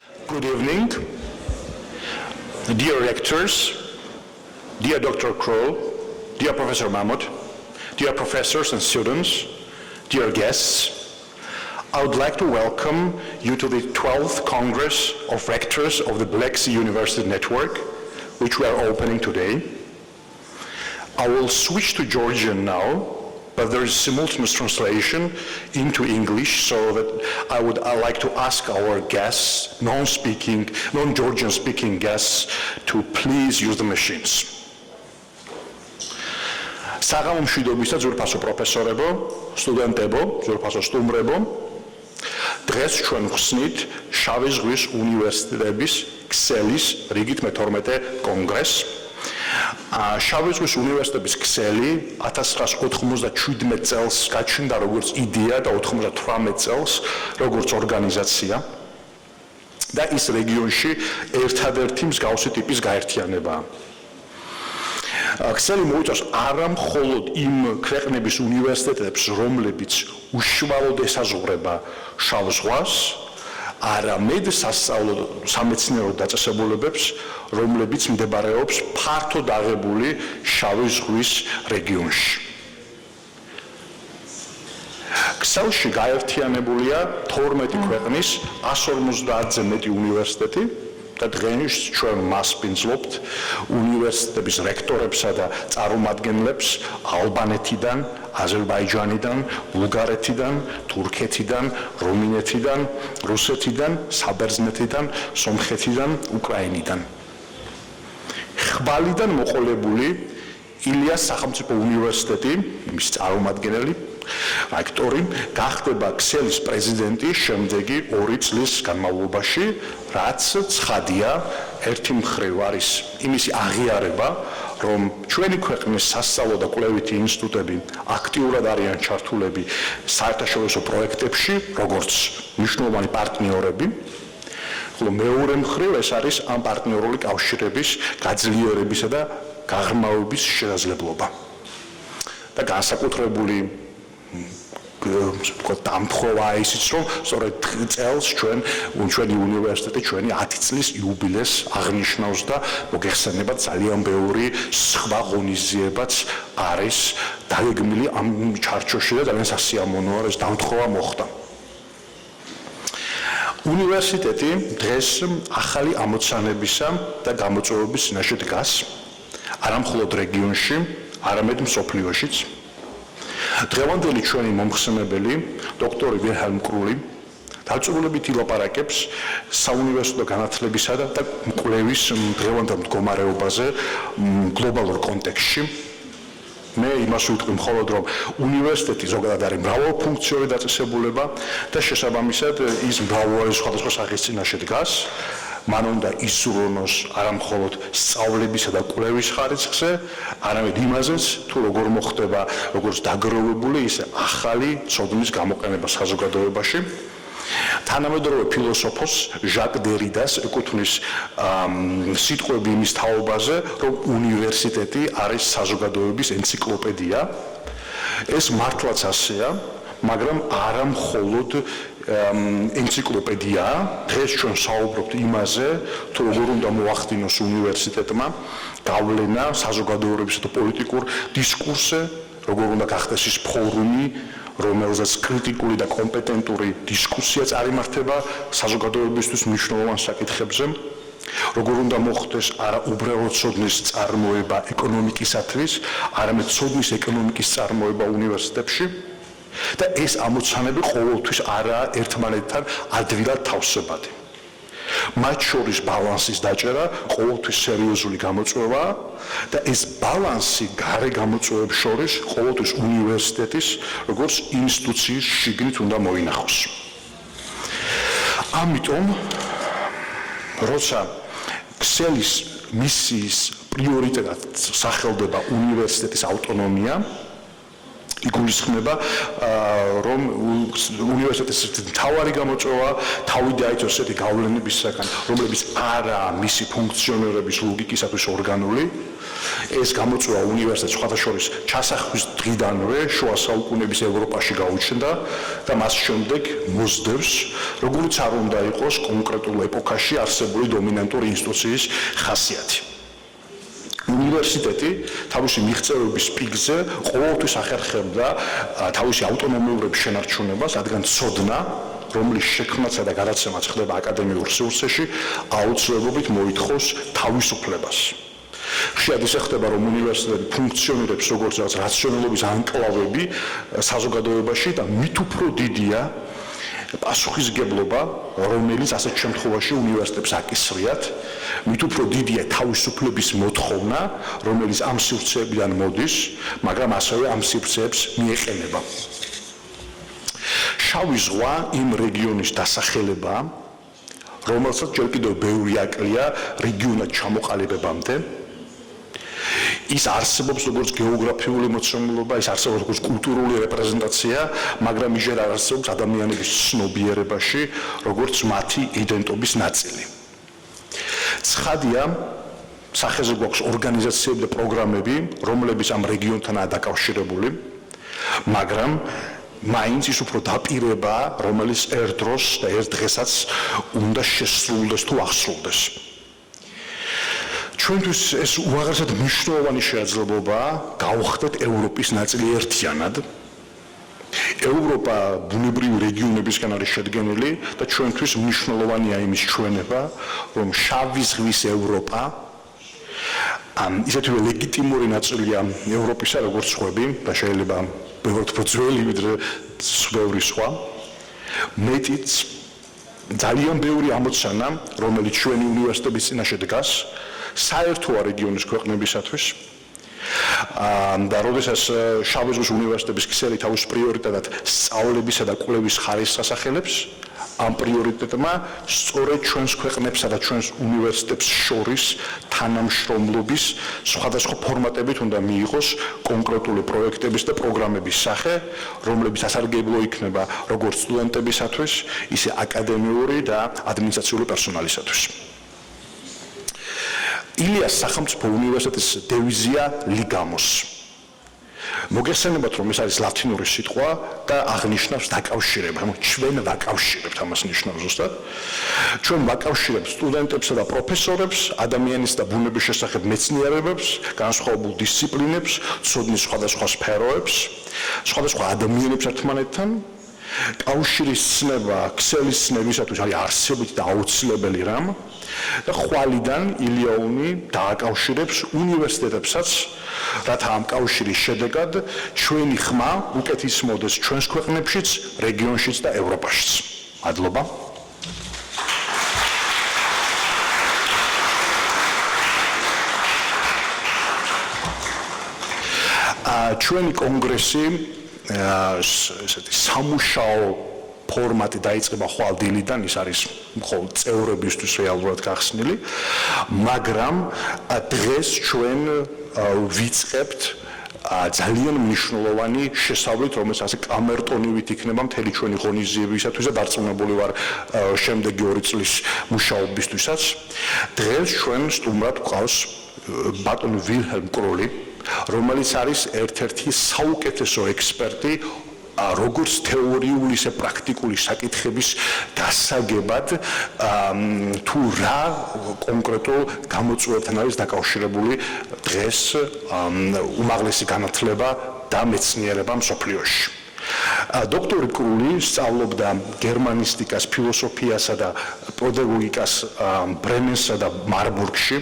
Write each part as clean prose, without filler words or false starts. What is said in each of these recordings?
Good evening, dear rectors, dear Dr. Kroll, dear Professor Mahmoud, dear professors and students, dear guests. I would like to welcome you to the 12th Congress of Rectors of the Black Sea University Network, which we are opening today. I will switch to Georgian now, but there is simultaneous translation into English, so that I would like to ask our guests, non-Georgian speaking guests, to please use the machines. საღამომშვიდობისა ძვირფასო პროფესორებო, სტუდენტებო, ძვირფასო სტუმრებო, დღეს ჩვენ ვხსნით შავი ზღვის უნივერსიტეტების ქსელის რიგით მე-12 კონგრესს. შავი ზღვის უნივერსიტეტების ქსელი 1997 წელს გაჩნდა როგორც იდეა და 98 წელს როგორც ორგანიზაცია და ის რეგიონში ერთადერთი მსგავსი ტიპის გაერთიანებაა. ქსელი მოიცავს არა მხოლოდ იმ ქვეყნების უნივერსიტეტებს, რომლებიც უშუალოდ ესაზღვრება შავ ზღვას, არამედ სამეცნიერო დაწესებულებებს, რომლებიც მდებარეობს ფართოდ აღებული შავი ზღვის რეგიონში. ქსელში გაერთიანებულია 12 ქვეყნის 150-ზე მეტი უნივერსიტეტი და დღეს ჩვენ მასპინძლობთ უნივერსიტეტების რექტორებსა და წარმომადგენლებს ალბანეთიდან, აზერბაიჯანიდან, ბულგარეთიდან, თურქეთიდან, რუმინეთიდან, რუსეთიდან, საბერძნეთიდან, სომხეთიდან, უკრაინიდან. ხვალიდან მოყოლებული ილიას სახელმწიფო უნივერსიტეტი, მის წარმომადგენელი, რექტორი, გახდება ქსელის პრეზიდენტი შემდეგი 2 წლის განმავლობაში, რაც ცხადია, ერთი მხრივ არის იმისი აღიარება, რომ ჩვენი ქვეყნის სასწავლო და კვლევითი ინსტიტუტები აქტიურად არიან ჩართულები საერთაშორისო პროექტებში, როგორც მნიშვნელოვანი პარტნიორები, ხოლო მეორე მხრივ ეს არის ამ პარტნიორული კავშირების გაძლიერებისა და გაღრმავების შესაძლებლობა. და განსაკუთრებული დამთხოვა ისიც, რომ სწორედ წელს ჩვენი უნივერსიტეტი ჩვენი 10 წლის იუბილეს აღნიშნავს და მოგეხსენებათ ძალიან ბევრი სხვა ღონისძიებაც არის დაგეგმილი ამ ჩარჩოში და ძალიან სასიამოვნოა, რომ ეს დამთხოვა მოხდა. უნივერსიტეტი დღეს ახალი ამოცანებისა და გამოწვევების წინაშე დგას, არა მხოლოდ რეგიონში, არამედ მსოფლიოშიც. დღევანდელი ჩვენი მომხსენებელი, დოქტორი უხელმძღვანელი, დაწვრილებით ილაპარაკებს საუნივერსიტეტო განათლებისა და კვლევის დღევანდელ მდგომარეობაზე გლობალურ კონტექსტში. მე იმას ვიტყვი მხოლოდ, რომ უნივერსიტეტი ზოგადად არის მრავალფუნქციური დაწესებულება და შესაბამისად ის მრავალი სხვადასხვა სახის წინაშე დგას. მან უნდა ისურვოს არა მხოლოდ სწავლებისა და კვლევის ხარისხზე, არამედ იმაზეც, თუ როგორ მოხდება, როგორც დაგროვებული, ისე ახალი ცოდნის გამოყენება საზოგადოებაში. თანამედროვე ფილოსოფოს ჟაკ დერიდას ეკუთვნის სიტყვები იმის თაობაზე, რომ უნივერსიტეტი არის საზოგადოების ენციკლოპედია. ეს მართლაც ასეა, მაგრამ არა მხოლოდ ენციკლოპედიაა. დღეს ჩვენ საუბრობთ იმაზე, თუ როგორ უნდა მოახდინოს უნივერსიტეტმა გავლენა საზოგადოებისა და პოლიტიკურ დისკურსზე, როგორ უნდა გახდეს ის ფორუმი, რომელზეც კრიტიკული და კომპეტენტური დისკუსია წარიმართება საზოგადოებისთვის მნიშვნელოვან საკითხებზე, როგორ უნდა მოხდეს არა უბრალოდ ცოდნის წარმოება ეკონომიკისათვის, არამედ ცოდნის ეკონომიკის წარმოება უნივერსიტეტებში. და ეს ამოცანები ყოველთვის არაა ერთმანეთთან ადვილად თავსებადი. მათ შორის ბალანსის დაჭერა ყოველთვის სერიოზული გამოწვევაა და ეს ბალანსი გარე გამოწვევებს შორის ყოველთვის უნივერსიტეტის როგორც ინსტიტუციის შიგნით უნდა მოინახოს. ამიტომ, როცა ქსელის მისიის პრიორიტეტად სახელდება უნივერსიტეტის ავტონომია, იგულისხმება, რომ უნივერსიტეტის მთავარი გამოწვევა თავი დაიცვას ესეთი გავლენებისაგან, რომლებიც არაა მისი ფუნქციონირების ლოგიკისათვის ორგანული. ეს გამოწვევა უნივერსიტეტს სხვადასხვის ჩასახვის დღიდანვე შუა საუკუნეების ევროპაში გაუჩნდა და მას შემდეგ მოსდევს, როგორც არ უნდა იყოს კონკრეტულ ეპოქაში არსებული დომინანტური ინსტიტუციის ხასიათი. უნივერსიტეტი თავისი მიღწევების პიკზე ყოველთვის ახერხებდა თავისი ავტონომიურობის შენარჩუნებას, რადგან ცოდნა, რომლის შექმნასა და გადაცემაც ხდება აკადემიურ სივრცეში, აუცილებლობით მოითხოვს თავისუფლებას. ხშირად ისე ხდება, რომ უნივერსიტეტი ფუნქციონირებს როგორც რაღაც რაციონალობის ანკლავები საზოგადოებაში და მით უფრო დიდია პასუხისგებლობა, რომელიც ასეთ შემთხვევაში უნივერსიტეტებს აკისრიათ, მით უფრო დიდია თავისუფლების მოთხოვნა, რომელიც ამ სივრცეებიდან მოდის, მაგრამ ასევე ამ სივრცეებს მიეყენება. შავი ზღვა იმ რეგიონის დასახელებაა, რომელსაც ჯერ კიდევ ბევრი აკლია რეგიონად ჩამოყალიბებამდე. ის არსებობს როგორც გეოგრაფიული მოცემულობა, ის არსებობს როგორც კულტურული რეპრეზენტაცია, მაგრამ იჟერ არ არსებობს ადამიანების ცნობიერებაში, როგორც მათი იდენტობის ნაწილი. ცხადია, სახეზე გვაქვს ორგანიზაციები და პროგრამები, რომლებიც ამ რეგიონთანაა დაკავშირებული, მაგრამ მაინც ის უფრო დაპირებაა, რომელიც ერთ დროს და ერთ დღესაც უნდა შესრულდეს თუ ახსრულდეს. ჩვენთვის ეს უაღრესად მნიშვნელოვანი შესაძლებლობაა გავხდეთ ევროპის ნაწილი ერთიანად. ევროპა ბუნებრივი რეგიონებისგან არის შედგენილი და ჩვენთვის მნიშვნელოვანია იმის ჩვენება, რომ შავი ზღვის ევროპა ისეთივე ლეგიტიმური ნაწილია ევროპისა, როგორც სხვები და შეიძლება ბევრად უფრო ძველი ვიდრე ბევრი სხვა. მეტიც ძალიან ბევრი ამოცანა, რომელიც ჩვენი უნივერსიტეტების წინაშე დგას, საერთოა რეგიონის ქვეყნებისათვის და როდესაც შავი ზღვის უნივერსიტეტების ქსელი თავის პრიორიტეტად სწავლებისა და კვლევის ხარისხს ასახელებს, ამ პრიორიტეტმა სწორედ ჩვენს ქვეყნებსა და ჩვენს უნივერსიტეტებს შორის თანამშრომლობის სხვადასხვა ფორმატებით უნდა მიიღოს კონკრეტული პროექტების და პროგრამების სახე, რომლებიც ასარგებლო იქნება როგორც სტუდენტებისათვის, ისე აკადემიური და ადმინისტრაციული პერსონალისათვის. ილიას სახელმწიფო უნივერსიტეტის დევიზია ლიგამოს. მოგეხსენებათ, რომ ეს არის ლათინური სიტყვა და აღნიშნავს დაკავშირება. ჩვენ ვაკავშირებთ ამას ნიშნავს ზუსტად. ჩვენ ვაკავშირებთ სტუდენტებსა და პროფესორებს, ადამიანის და ბუნების შესახებ მეცნიერებებს, განსხვავებულ დისციპლინებს, ცოდნის სხვადასხვა სფეროებს, სხვადასხვა ადამიანებს ერთმანეთთან. კავშირის ცნება ქსელის ცნებისათვის არის არსებითი და აუცილებელი რამ და ხვალიდან ილიაუნი დააკავშირებს უნივერსიტეტებსაც, რათა ამ კავშირის შედეგად ჩვენი ხმა უკეთ ისმოდეს ჩვენს ქვეყნებშიც, რეგიონშიც და ევროპაშიც. მადლობა. ჩვენი კონგრესი ესეთი სამუშაო ფორმატი დაიწყება ხვალ დილიდან, ის არის მხოლოდ წევრებისთვის რეალურად გახსნილი, მაგრამ დღეს ჩვენ ვიწყებთ ძალიან მნიშვნელოვანი შესავლით, რომელიც ასე კამერტონივით იქნება მთელი ჩვენი ღონისძიებისათვის და დარწმუნებული ვარ შემდეგი 2 წლის მუშაობისთვისაც. დღეს ჩვენ სტუმრად გვყავს ბატონ ვილჰელმ კროლი, რომელიც არის ერთ-ერთი საუკეთესო ექსპერტი როგორც თეორიული, ისე პრაქტიკული საკითხების გასაგებად თუ რა კონკრეტულ გამოწვევებთან არის დაკავშირებული დღეს უმაღლესი განათლება და მეცნიერება მსოფლიოში. დოქტორი კრული სწავლობდა გერმანისტიკას, ფილოსოფიასა და პედაგოგიკას ბრემენსა და მარბურგში.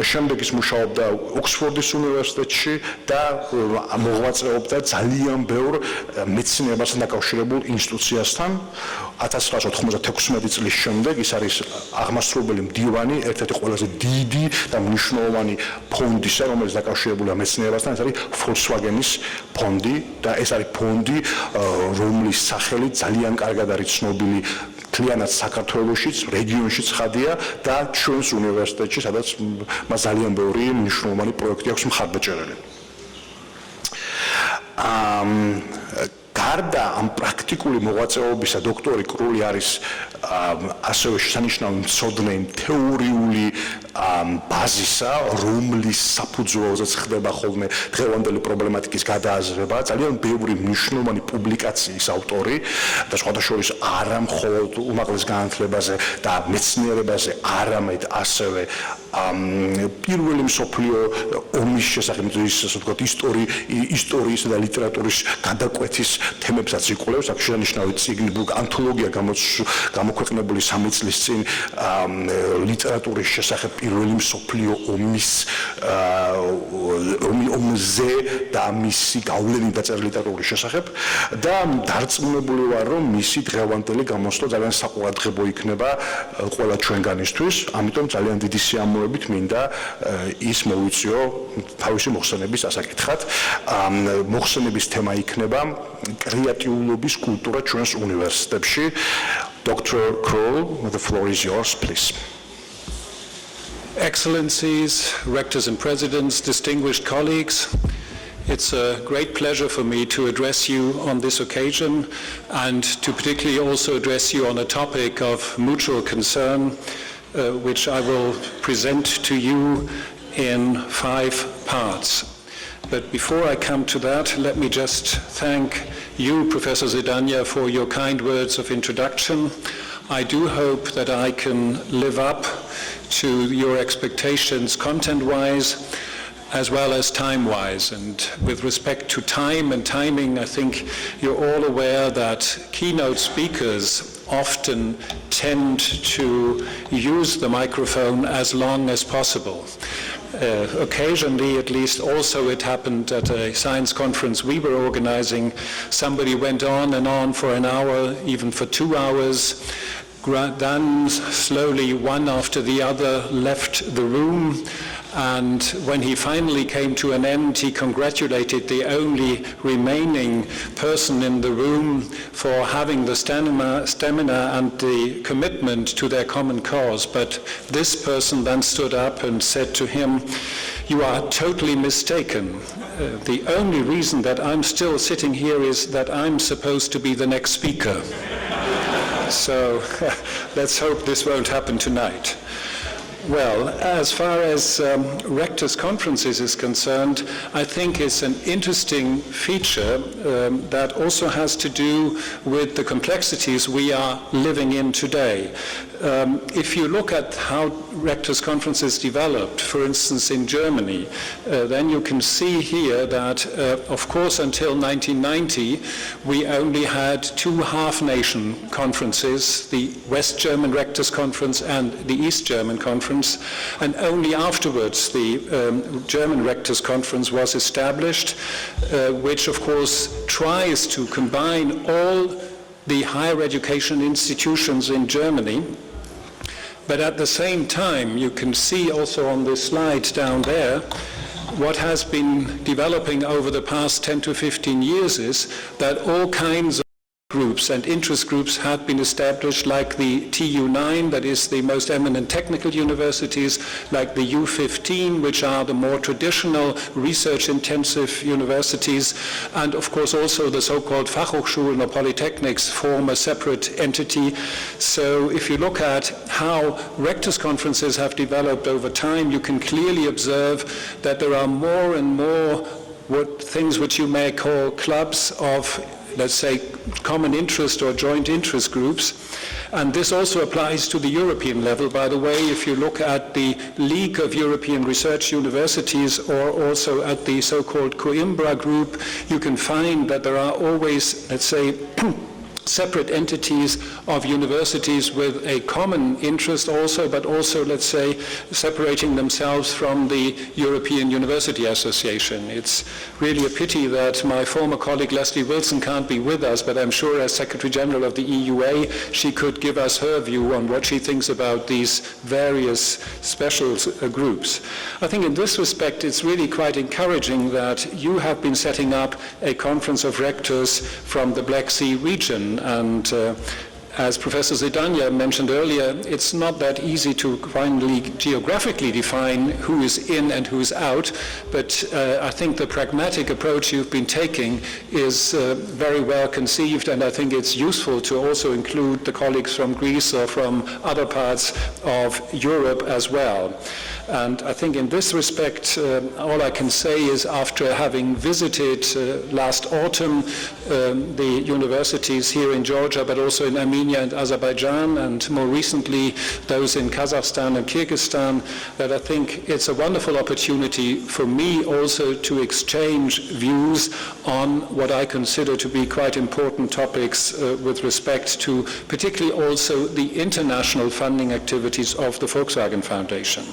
შემდეგ ის მუშაობდა ოქსფორდის უნივერსიტეტში და მოღვაწეობდა ძალიან ბევრ მეცნიერებასთან დაკავშირებულ ინსტიტუციასთან. 1996 წლის შემდეგ ის არის აღმასრულებელი მდივანი ერთ-ერთი ყველაზე დიდი და მნიშვნელოვანი ფონდისა, რომელიც დაკავშირებულია მეცნიერებასთან, ეს არის Volkswagen-ის ფონდი და ეს არის ფონდი, რომლის სახელით ძალიან კარგად არის ცნობილი მთლიანად საქართველოშიც, რეგიონშიც ხადია და ჩვენს უნივერსიტეტში, სადაც მას ძალიან ბევრი მნიშვნელოვანი პროექტი აქვს მხარდაჭერილი. გარდა ამ პრაქტიკული მოღვაწეობისა დოქტორი კრული არის ასევე შესანიშნავი მცოდნე თეორიული ბაზისა, რომლის საფუძველზეც ხდება ხოლმე დღევანდელი პრობლემატიკის გადააზრება, ძალიან ბევრი მნიშვნელოვანი პუბლიკაციის ავტორი და სხვადასხვა არა მხოლოდ უმაღლეს განათლებაზე და მეცნიერებაზე, არამედ ასევე პირველი მსოფლიო ომის შესახებ, ისე ვთქვათ, ისტორიის და ლიტერატურის გადაკვეთის თემებსაც იკვლევს. აქ შესანიშნავი წიგნი, ანთოლოგია გამოქვეყნებული 3 წლის წინ ლიტერატურის შესახებ პირველი მსოფლიო ომზე და მისი გავლენით დაწერილი ლიტერატურის შესახებ და დარწმუნებული ვარ, რომ მისი დღევანდელი გამოსვლა ძალიან საყურადღებო იქნება ყველა ჩვენგანისთვის. ამიტომ ძალიან დიდი სიამოვნებით მინდა ის მოვიწიო თავისი მოხსენების ასაკითხად. მოხსენების თემა იქნება კრეატიულობის კულტურა ჩვენს უნივერსიტეტებში. Dr. Kroll, the floor is yours, please. Excellencies, rectors and presidents, distinguished colleagues, it's a great pleasure for me to address you on this occasion and to particularly also address you on a topic of mutual concern, which I will present to you in 5 parts. But before I come to that, let me just thank you, Professor Zedania, for your kind words of introduction. I do hope that I can live up to your expectations content-wise as well as time-wise. And with respect to time and timing, I think you're all aware that keynote speakers often tend to use the microphone as long as possible. Occasionally, at least, also it happened at a science conference we were organizing. Somebody went on and on for an hour, even for 2 hours. Then slowly, one after the other left the room. And when he finally came to an end, he congratulated the only remaining person in the room for having the stamina and the commitment to their common cause. But this person then stood up and said to him, "You are totally mistaken. The only reason that I'm still sitting here is that I'm supposed to be the next speaker." So let's hope this won't happen tonight. Well, as far as rectors' conferences is concerned, I think it's an interesting feature that also has to do with the complexities we are living in today. If you look at how rectors' conferences developed, for instance in Germany, then you can see here that, of course, until 1990, we only had 2 half-nation conferences, the West German Rectors' Conference and the East German Conference, and only afterwards the German Rectors' Conference was established, which, of course, tries to combine all the higher education institutions in Germany. But at the same time, you can see also on this slide down there, what has been developing over the past 10 to 15 years is that all kinds of groups and interest groups have been established, like the TU9, that is the most eminent technical universities, like the U15, which are the more traditional research-intensive universities, and of course also the so-called Fachhochschulen or polytechnics form a separate entity. So if you look at how rectors' conferences have developed over time, you can clearly observe that there are more and more things which you may call clubs of, let's say, common interest or joint interest groups. And this also applies to the European level. By the way, if you look at the League of European Research Universities or also at the so-called Coimbra group, you can find that there are always, let's say, separate entities of universities with a common interest also, but also, let's say, separating themselves from the European University Association. It's really a pity that my former colleague Leslie Wilson can't be with us, but I'm sure as Secretary General of the EUA, she could give us her view on what she thinks about these various special groups. I think in this respect, it's really quite encouraging that you have been setting up a conference of rectors from the Black Sea region, and as Professor Zedania mentioned earlier, it's not that easy to finally geographically define who is in and who is out, but I think the pragmatic approach you've been taking is very well conceived, and I think it's useful to also include the colleagues from Greece or from other parts of Europe as well. And I think in this respect, all I can say is, after having visited last autumn the universities here in Georgia, but also in Armenia and Azerbaijan, and more recently those in Kazakhstan and Kyrgyzstan, that I think it's a wonderful opportunity for me also to exchange views on what I consider to be quite important topics with respect to particularly also the international funding activities of the Volkswagen Foundation.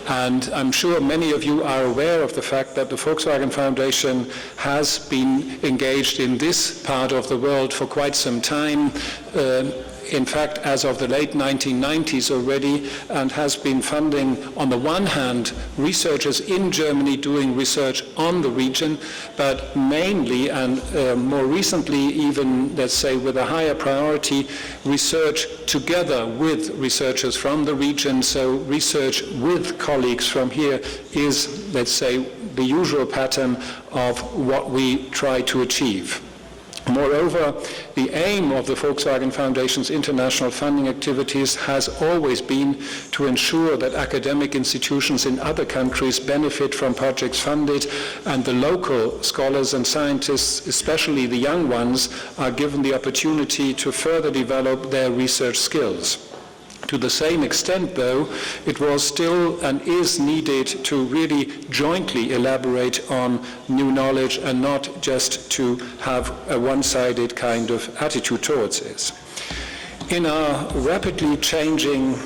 And I'm sure many of you are aware of the fact that the Volkswagen Foundation has been engaged in this part of the world for quite some time, in fact as of the late 1990s already, and has been funding, on the one hand, researchers in Germany doing research on the region, but mainly and more recently even, let's say, with a higher priority, research together with researchers from the region. So research with colleagues from here is, let's say, the usual pattern of what we try to achieve. Moreover, the aim of the Volkswagen Foundation's international funding activities has always been to ensure that academic institutions in other countries benefit from projects funded, and the local scholars and scientists, especially the young ones, are given the opportunity to further develop their research skills. To the same extent, though, it was still and is needed to really jointly elaborate on new knowledge and not just to have a one-sided kind of attitude towards this. In our rapidly changing,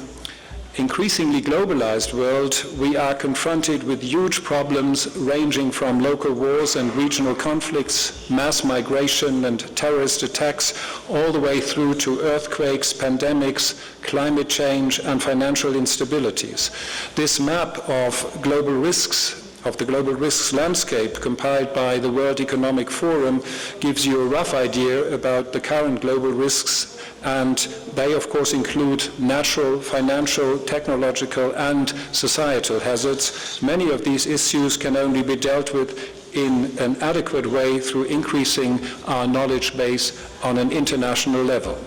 increasingly globalized world, we are confronted with huge problems ranging from local wars and regional conflicts, mass migration and terrorist attacks, all the way through to earthquakes, pandemics, climate change, and financial instabilities. This map of global risks, of the global risks landscape compiled by the World Economic Forum, gives you a rough idea about the current global risks, and they of course include natural, financial, technological, and societal hazards. Many of these issues can only be dealt with in an adequate way through increasing our knowledge base on an international level.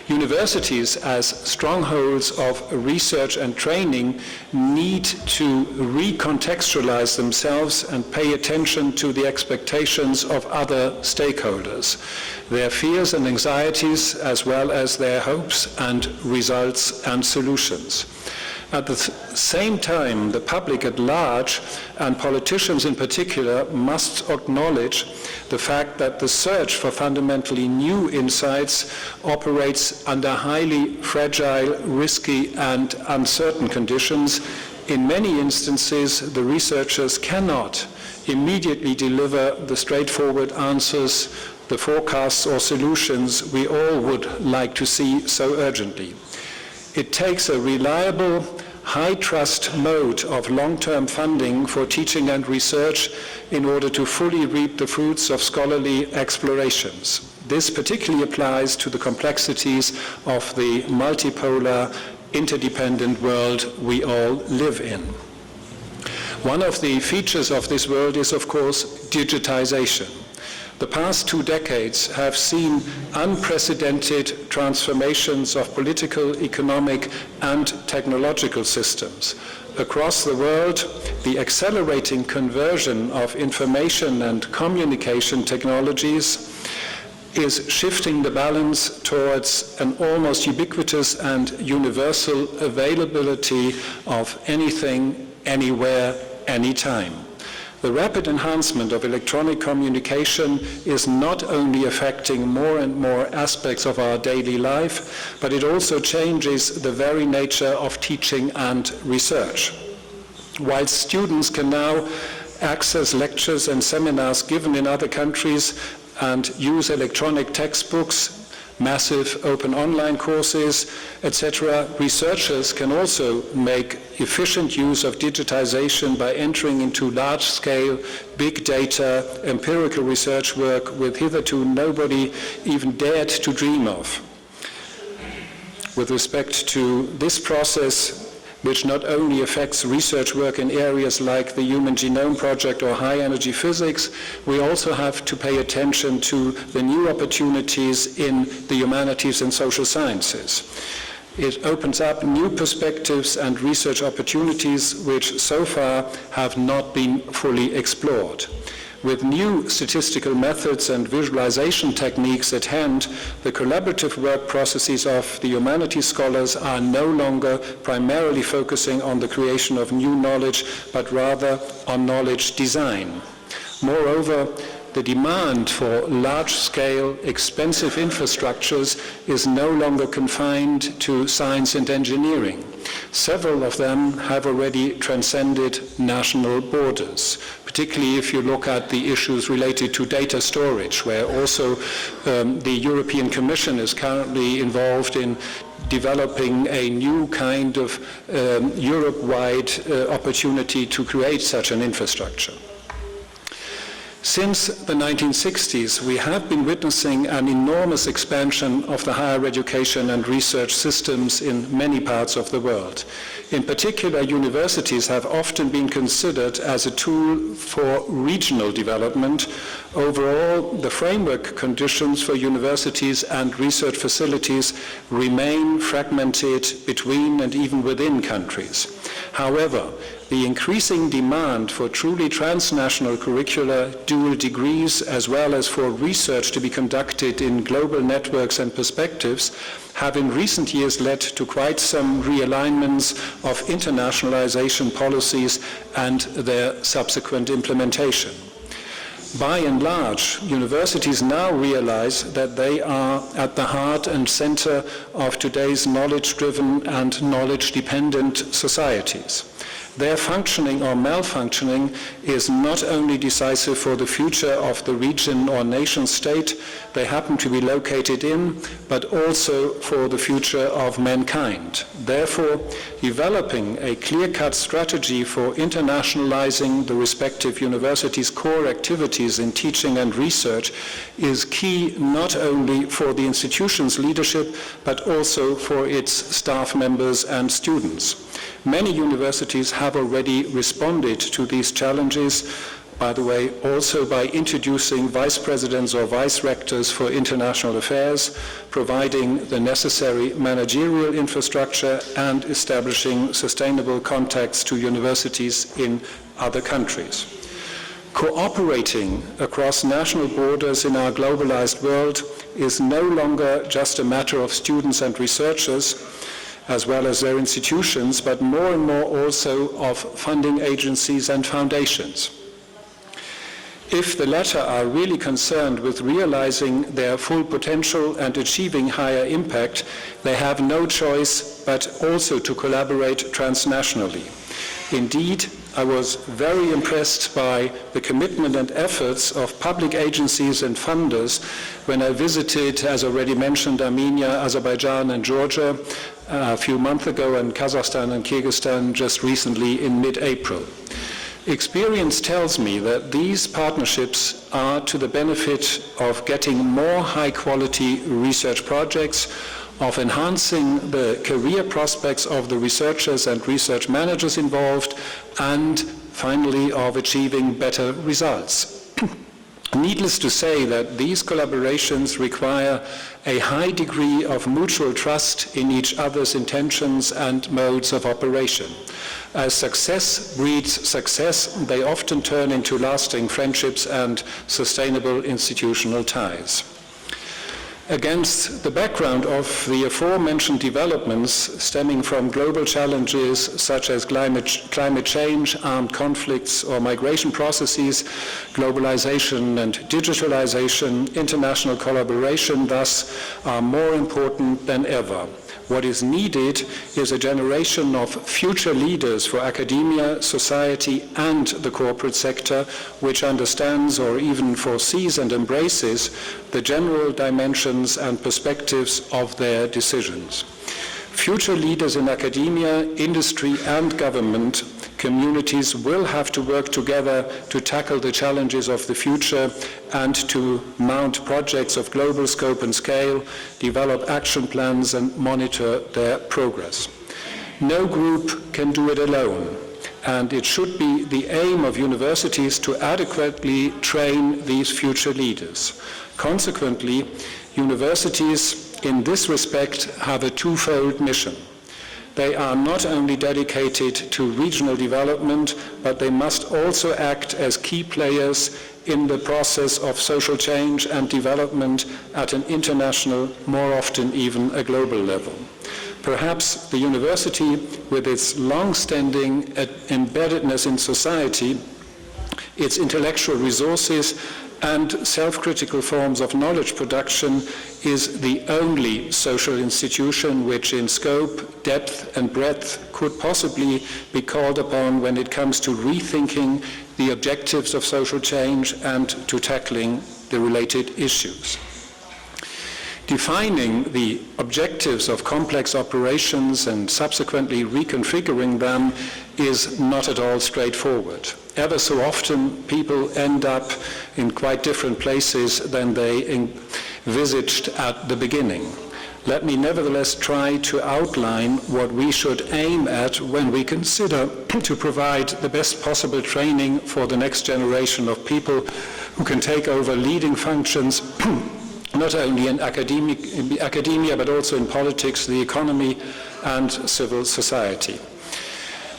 Universities, as strongholds of research and training, need to recontextualize themselves and pay attention to the expectations of other stakeholders, their fears and anxieties, as well as their hopes and results and solutions. At the same time, the public at large, and politicians in particular, must acknowledge the fact that the search for fundamentally new insights operates under highly fragile, risky, and uncertain conditions. In many instances, the researchers cannot immediately deliver the straightforward answers, the forecasts or solutions we all would like to see so urgently. It takes a reliable, high-trust mode of long-term funding for teaching and research in order to fully reap the fruits of scholarly explorations. This particularly applies to the complexities of the multipolar, interdependent world we all live in. One of the features of this world is, of course, digitization. The past 2 decades have seen unprecedented transformations of political, economic, and technological systems. Across the world, the accelerating conversion of information and communication technologies is shifting the balance towards an almost ubiquitous and universal availability of anything, anywhere, anytime. The rapid enhancement of electronic communication is not only affecting more and more aspects of our daily life, but it also changes the very nature of teaching and research. While students can now access lectures and seminars given in other countries and use electronic textbooks, massive open online courses, etc., researchers can also make efficient use of digitization by entering into large-scale, big data, empirical research work with hitherto nobody even dared to dream of. with respect to this process, which not only affects research work in areas like the Human Genome Project or high-energy physics, we also have to pay attention to the new opportunities in the humanities and social sciences. It opens up new perspectives and research opportunities which so far have not been fully explored. With new statistical methods and visualization techniques at hand, the collaborative work processes of the humanities scholars are no longer primarily focusing on the creation of new knowledge, but rather on knowledge design. Moreover, the demand for large-scale, expensive infrastructures is no longer confined to science and engineering. Several of them have already transcended national borders, particularly if you look at the issues related to data storage, where also the European Commission is currently involved in developing a new kind of Europe-wide opportunity to create such an infrastructure. Since the 1960s, we have been witnessing an enormous expansion of the higher education and research systems in many parts of the world. In particular, universities have often been considered as a tool for regional development. Overall, the framework conditions for universities and research facilities remain fragmented between and even within countries. However, the increasing demand for truly transnational curricula, dual degrees, as well as for research to be conducted in global networks and perspectives, have in recent years led to quite some realignments of internationalization policies and their subsequent implementation. By and large, universities now realize that they are at the heart and center of today's knowledge-driven and knowledge-dependent societies. Their functioning or malfunctioning is not only decisive for the future of the region or nation state they happen to be located in, but also for the future of mankind. Therefore, developing a clear-cut strategy for internationalizing the respective universities' core activities in teaching and research is key not only for the institution's leadership, but also for its staff members and students. Many universities have already responded to these challenges, by the way, also by introducing vice presidents or vice rectors for international affairs, providing the necessary managerial infrastructure, and establishing sustainable contacts to universities in other countries. Cooperating across national borders in our globalized world is no longer just a matter of students and researchers, as well as their institutions, but more and more also of funding agencies and foundations. If the latter are really concerned with realizing their full potential and achieving higher impact, they have no choice but also to collaborate transnationally. Indeed, I was very impressed by the commitment and efforts of public agencies and funders when I visited, as already mentioned, Armenia, Azerbaijan, and Georgia a few months ago, and Kazakhstan and Kyrgyzstan just recently in mid-April. Experience tells me that these partnerships are to the benefit of getting more high-quality research projects, of enhancing the career prospects of the researchers and research managers involved, and finally of achieving better results. Needless to say that these collaborations require a high degree of mutual trust in each other's intentions and modes of operation. As success breeds success, they often turn into lasting friendships and sustainable institutional ties. Against the background of the aforementioned developments stemming from global challenges such as climate change, armed conflicts, or migration processes, globalization and digitalization, international collaboration thus are more important than ever. What is needed is a generation of future leaders for academia, society, and the corporate sector, which understands or even foresees and embraces the general dimensions and perspectives of their decisions. Future leaders in academia, industry, and government communities will have to work together to tackle the challenges of the future and to mount projects of global scope and scale, develop action plans and monitor their progress. No group can do it alone, and it should be the aim of universities to adequately train these future leaders. Consequently, universities in this respect have a twofold mission. They are not only dedicated to regional development, but they must also act as key players in the process of social change and development at an international, more often even a global level. Perhaps the university, with its long-standing embeddedness in society, its intellectual resources, and self-critical forms of knowledge production, is the only social institution which in scope, depth and breadth could possibly be called upon when it comes to rethinking the objectives of social change and to tackling the related issues. Defining the objectives of complex operations and subsequently reconfiguring them is not at all straightforward. Ever so often, people end up in quite different places than they envisaged at the beginning. Let me nevertheless try to outline what we should aim at when we consider to provide the best possible training for the next generation of people who can take over leading functions not only in academia but also in politics, the economy, and civil society.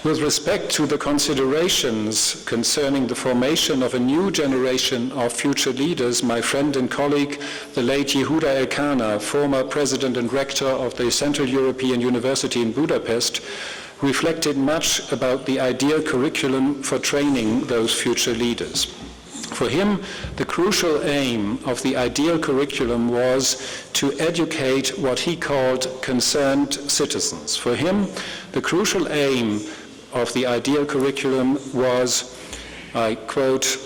With respect to the considerations concerning the formation of a new generation of future leaders, my friend and colleague, the late Yehuda Elkana, former president and rector of the Central European University in Budapest, reflected much about the ideal curriculum for training those future leaders. For him, the crucial aim of the ideal curriculum was to educate what he called concerned citizens. For him, the crucial aim of the ideal curriculum was, I quote,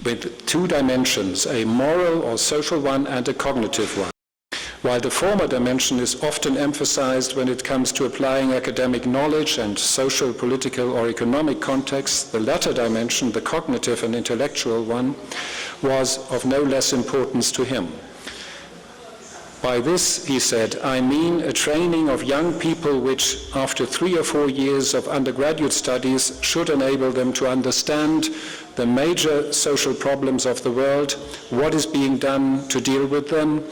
with two dimensions, a moral or social one and a cognitive one. While the former dimension is often emphasized when it comes to applying academic knowledge and social, political, or economic contexts, the latter dimension, the cognitive and intellectual one, was of no less importance to him. By this, he said, I mean a training of young people which, after 3 or 4 years of undergraduate studies, should enable them to understand the major social problems of the world, what is being done to deal with them,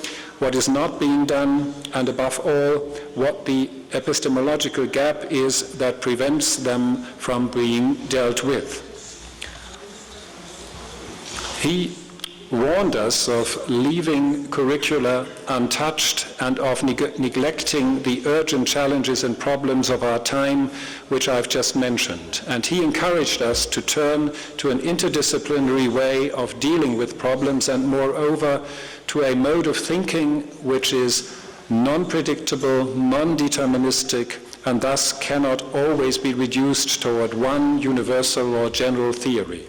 what is not being done, and above all, what the epistemological gap is that prevents them from being dealt with. He warned us of leaving curricula untouched and of neglecting the urgent challenges and problems of our time, which I've just mentioned. And he encouraged us to turn to an interdisciplinary way of dealing with problems and, moreover, to a mode of thinking which is non-predictable, non-deterministic, and thus cannot always be reduced toward one universal or general theory.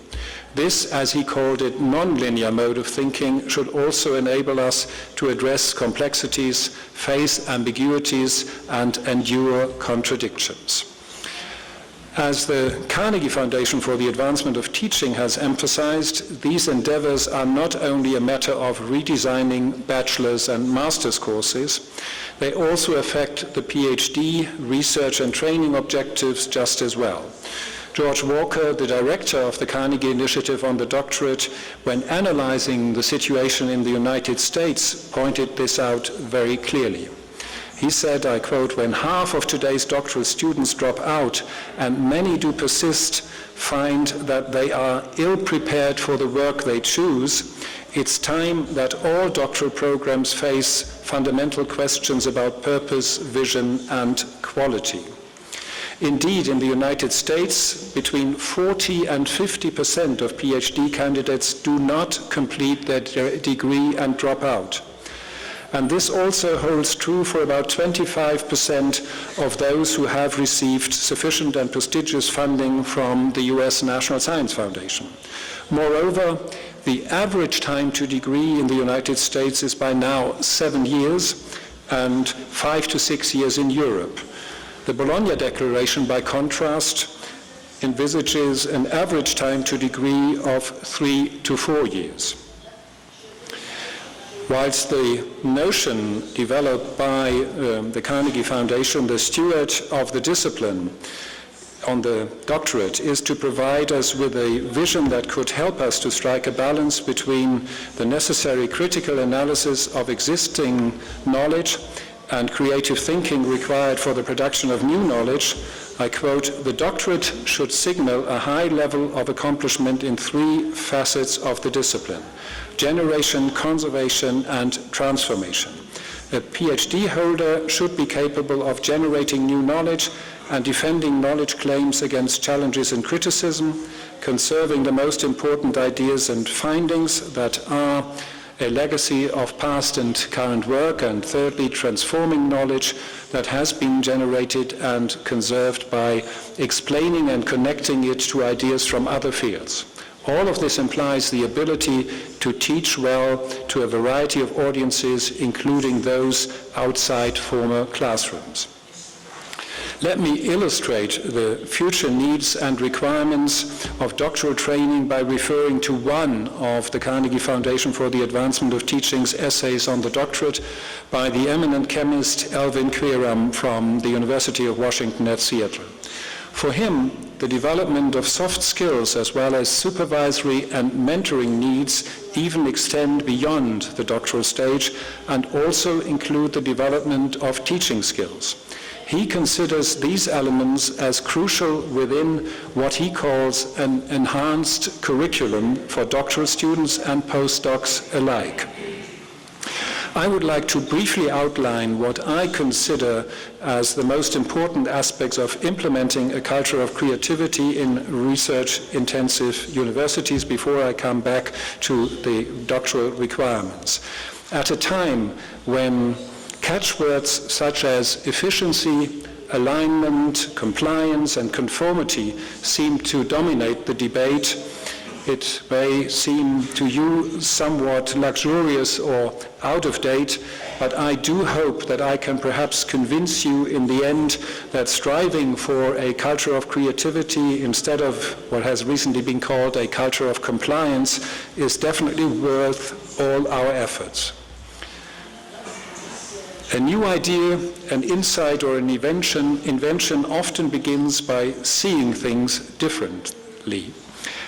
This, as he called it, non-linear mode of thinking should also enable us to address complexities, face ambiguities, and endure contradictions. As the Carnegie Foundation for the Advancement of Teaching has emphasized, these endeavors are not only a matter of redesigning bachelor's and master's courses, they also affect the PhD, research and training objectives just as well. George Walker, the director of the Carnegie Initiative on the Doctorate, when analyzing the situation in the United States, pointed this out very clearly. He said, I quote, when half of today's doctoral students drop out and many do persist, find that they are ill-prepared for the work they choose, it's time that all doctoral programs face fundamental questions about purpose, vision, and quality. Indeed, in the United States, between 40 and 50% of PhD candidates do not complete their degree and drop out. And this also holds true for about 25% of those who have received sufficient and prestigious funding from the US National Science Foundation. Moreover, the average time to degree in the United States is by now 7 years and 5 to 6 years in Europe. The Bologna Declaration, by contrast, envisages an average time to degree of 3 to 4 years. Whilst the notion developed by the Carnegie Foundation, the steward of the discipline on the doctorate, is to provide us with a vision that could help us to strike a balance between the necessary critical analysis of existing knowledge and creative thinking required for the production of new knowledge. I quote, "The doctorate should signal a high level of accomplishment in 3 facets of the discipline: generation, conservation, and transformation. A PhD holder should be capable of generating new knowledge and defending knowledge claims against challenges and criticism, conserving the most important ideas and findings that are a legacy of past and current work, and thirdly, transforming knowledge that has been generated and conserved by explaining and connecting it to ideas from other fields." All of this implies the ability to teach well to a variety of audiences, including those outside former classrooms. Let me illustrate the future needs and requirements of doctoral training by referring to one of the Carnegie Foundation for the Advancement of Teaching's essays on the doctorate by the eminent chemist Alvin Quiram from the University of Washington at Seattle. For him, the development of soft skills as well as supervisory and mentoring needs even extend beyond the doctoral stage and also include the development of teaching skills. He considers these elements as crucial within what he calls an enhanced curriculum for doctoral students and postdocs alike. I would like to briefly outline what I consider as the most important aspects of implementing a culture of creativity in research-intensive universities before I come back to the doctoral requirements. At a time when catchwords such as efficiency, alignment, compliance, and conformity seem to dominate the debate, it may seem to you somewhat luxurious or out of date, but I do hope that I can perhaps convince you in the end that striving for a culture of creativity instead of what has recently been called a culture of compliance is definitely worth all our efforts. A new idea, an insight, or an invention often begins by seeing things differently,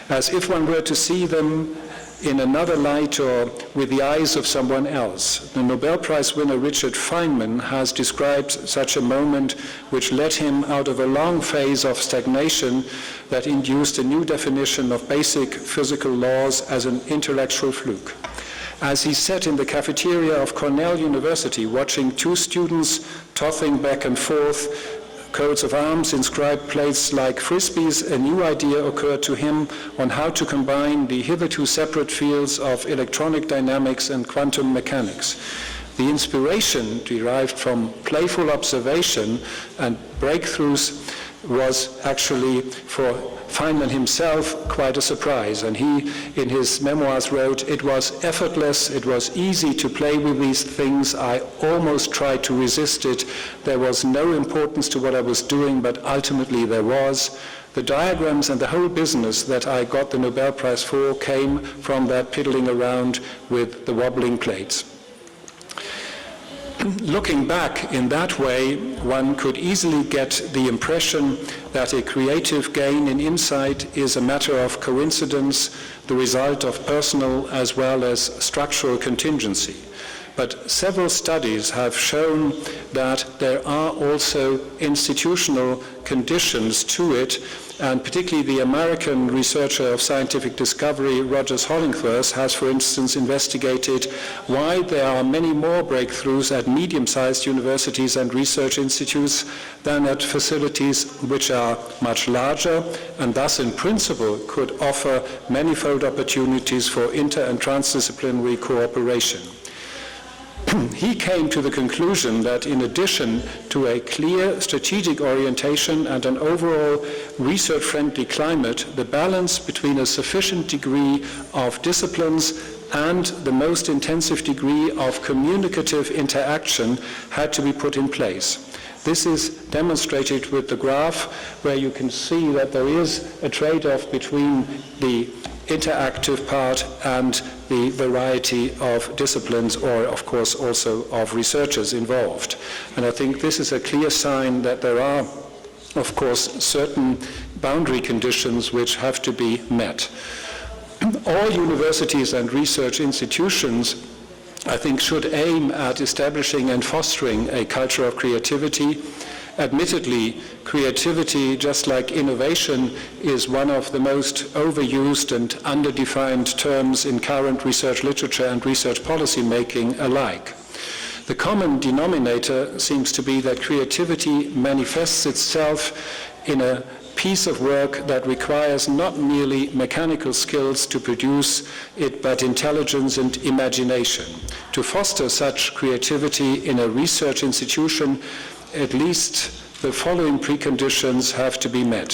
as if one were to see them in another light or with the eyes of someone else. The Nobel Prize winner Richard Feynman has described such a moment which led him out of a long phase of stagnation that induced a new definition of basic physical laws as an intellectual fluke. As he sat in the cafeteria of Cornell University watching 2 students tossing back and forth coats of arms inscribed plates like frisbees, a new idea occurred to him on how to combine the hitherto separate fields of electronic dynamics and quantum mechanics. The inspiration derived from playful observation and breakthroughs was actually for Feynman himself quite a surprise, and he in his memoirs wrote, "It was effortless, it was easy to play with these things, I almost tried to resist it, there was no importance to what I was doing, but ultimately there was. The diagrams and the whole business that I got the Nobel Prize for came from that piddling around with the wobbling plates." Looking back in that way, one could easily get the impression that a creative gain in insight is a matter of coincidence, the result of personal as well as structural contingency. But several studies have shown that there are also institutional conditions to it, and particularly the American researcher of scientific discovery, Rogers Hollingworth, has, for instance, investigated why there are many more breakthroughs at medium-sized universities and research institutes than at facilities which are much larger, and thus, in principle, could offer manifold opportunities for inter- and transdisciplinary cooperation. He came to the conclusion that in addition to a clear strategic orientation and an overall research-friendly climate, the balance between a sufficient degree of disciplines and the most intensive degree of communicative interaction had to be put in place. This is demonstrated with the graph, where you can see that there is a trade-off between the interactive part and the variety of disciplines, or of course also of researchers involved. And I think this is a clear sign that there are, of course, certain boundary conditions which have to be met. All universities and research institutions, I think, should aim at establishing and fostering a culture of creativity. Admittedly, creativity, just like innovation, is one of the most overused and underdefined terms in current research literature and research policy making alike. The common denominator seems to be that creativity manifests itself in a piece of work that requires not merely mechanical skills to produce it, but intelligence and imagination. To foster such creativity in a research institution, at least the following preconditions have to be met.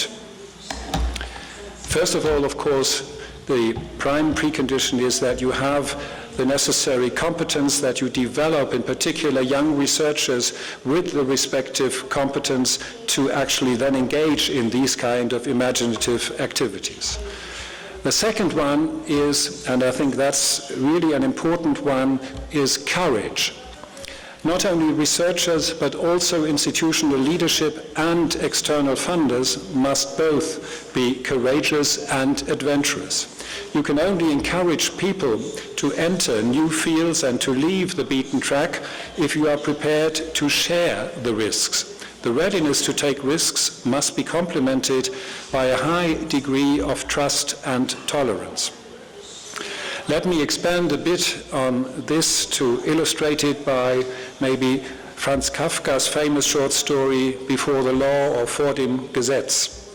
First of all, of course, the prime precondition is that you have the necessary competence, that you develop, in particular, young researchers with the respective competence to actually then engage in these kind of imaginative activities. The second one is, and I think that's really an important one, is courage. Not only researchers, but also institutional leadership and external funders must both be courageous and adventurous. You can only encourage people to enter new fields and to leave the beaten track if you are prepared to share the risks. The readiness to take risks must be complemented by a high degree of trust and tolerance. Let me expand a bit on this to illustrate it by maybe Franz Kafka's famous short story, Before the Law, or Vor dem Gesetz,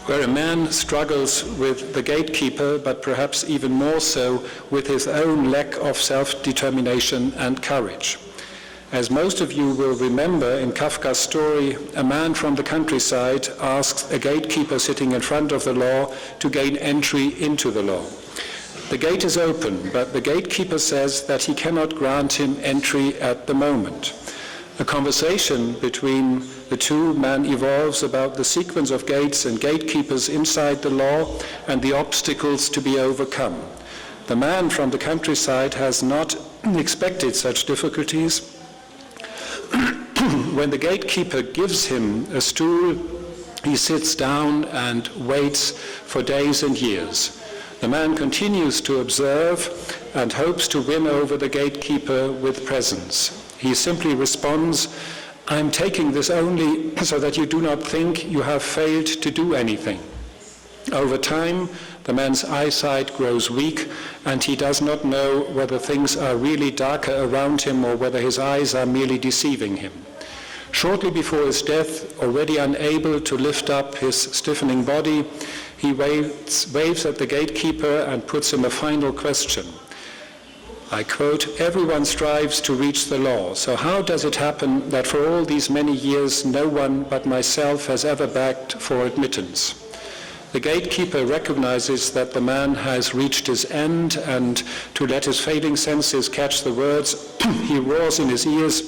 where a man struggles with the gatekeeper, but perhaps even more so with his own lack of self-determination and courage. As most of you will remember, in Kafka's story, a man from the countryside asks a gatekeeper sitting in front of the law to gain entry into the law. The gate is open, but the gatekeeper says that he cannot grant him entry at the moment. A conversation between the two men evolves about the sequence of gates and gatekeepers inside the law and the obstacles to be overcome. The man from the countryside has not expected such difficulties. When the gatekeeper gives him a stool, he sits down and waits for days and years. The man continues to observe and hopes to win over the gatekeeper with presence. He simply responds, "I'm taking this only so that you do not think you have failed to do anything." Over time, the man's eyesight grows weak, and he does not know whether things are really darker around him or whether his eyes are merely deceiving him. Shortly before his death, already unable to lift up his stiffening body, he waves at the gatekeeper and puts him a final question. I quote, "Everyone strives to reach the law, so how does it happen that for all these many years no one but myself has ever begged for admittance?" The gatekeeper recognizes that the man has reached his end, and to let his fading senses catch the words, he roars in his ears,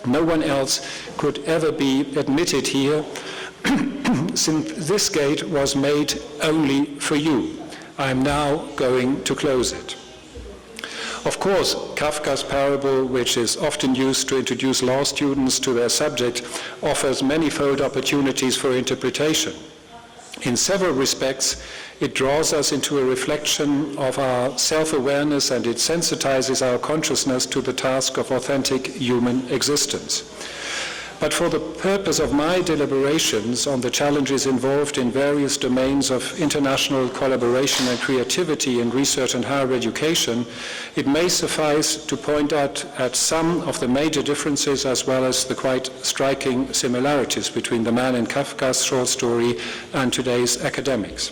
"No one else could ever be admitted here, since this gate was made only for you. I am now going to close it." Of course, Kafka's parable, which is often used to introduce law students to their subject, offers manifold opportunities for interpretation. In several respects, it draws us into a reflection of our self-awareness, and it sensitizes our consciousness to the task of authentic human existence. But for the purpose of my deliberations on the challenges involved in various domains of international collaboration and creativity in research and higher education, it may suffice to point out at some of the major differences as well as the quite striking similarities between the man in Kafka's short story and today's academics.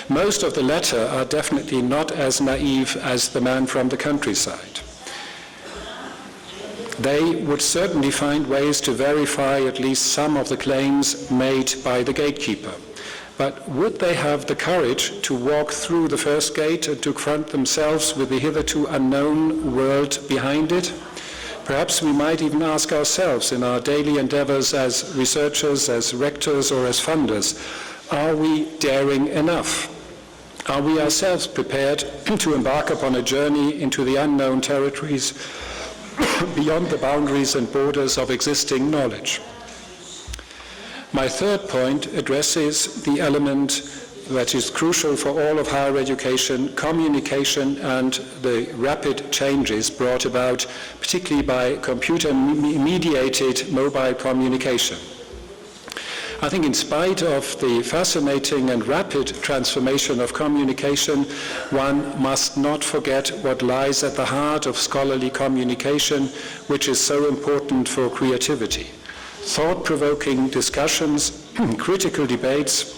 Most of the latter are definitely not as naive as the man from the countryside. They would certainly find ways to verify at least some of the claims made by the gatekeeper. But would they have the courage to walk through the first gate and to confront themselves with the hitherto unknown world behind it? Perhaps we might even ask ourselves in our daily endeavors as researchers, as rectors, or as funders, are we daring enough? Are we ourselves prepared to embark upon a journey into the unknown territories beyond the boundaries and borders of existing knowledge? My third point addresses the element that is crucial for all of higher education, communication, and the rapid changes brought about particularly by computer-mediated mobile communication. I think in spite of the fascinating and rapid transformation of communication, one must not forget what lies at the heart of scholarly communication, which is so important for creativity. Thought-provoking discussions, critical debates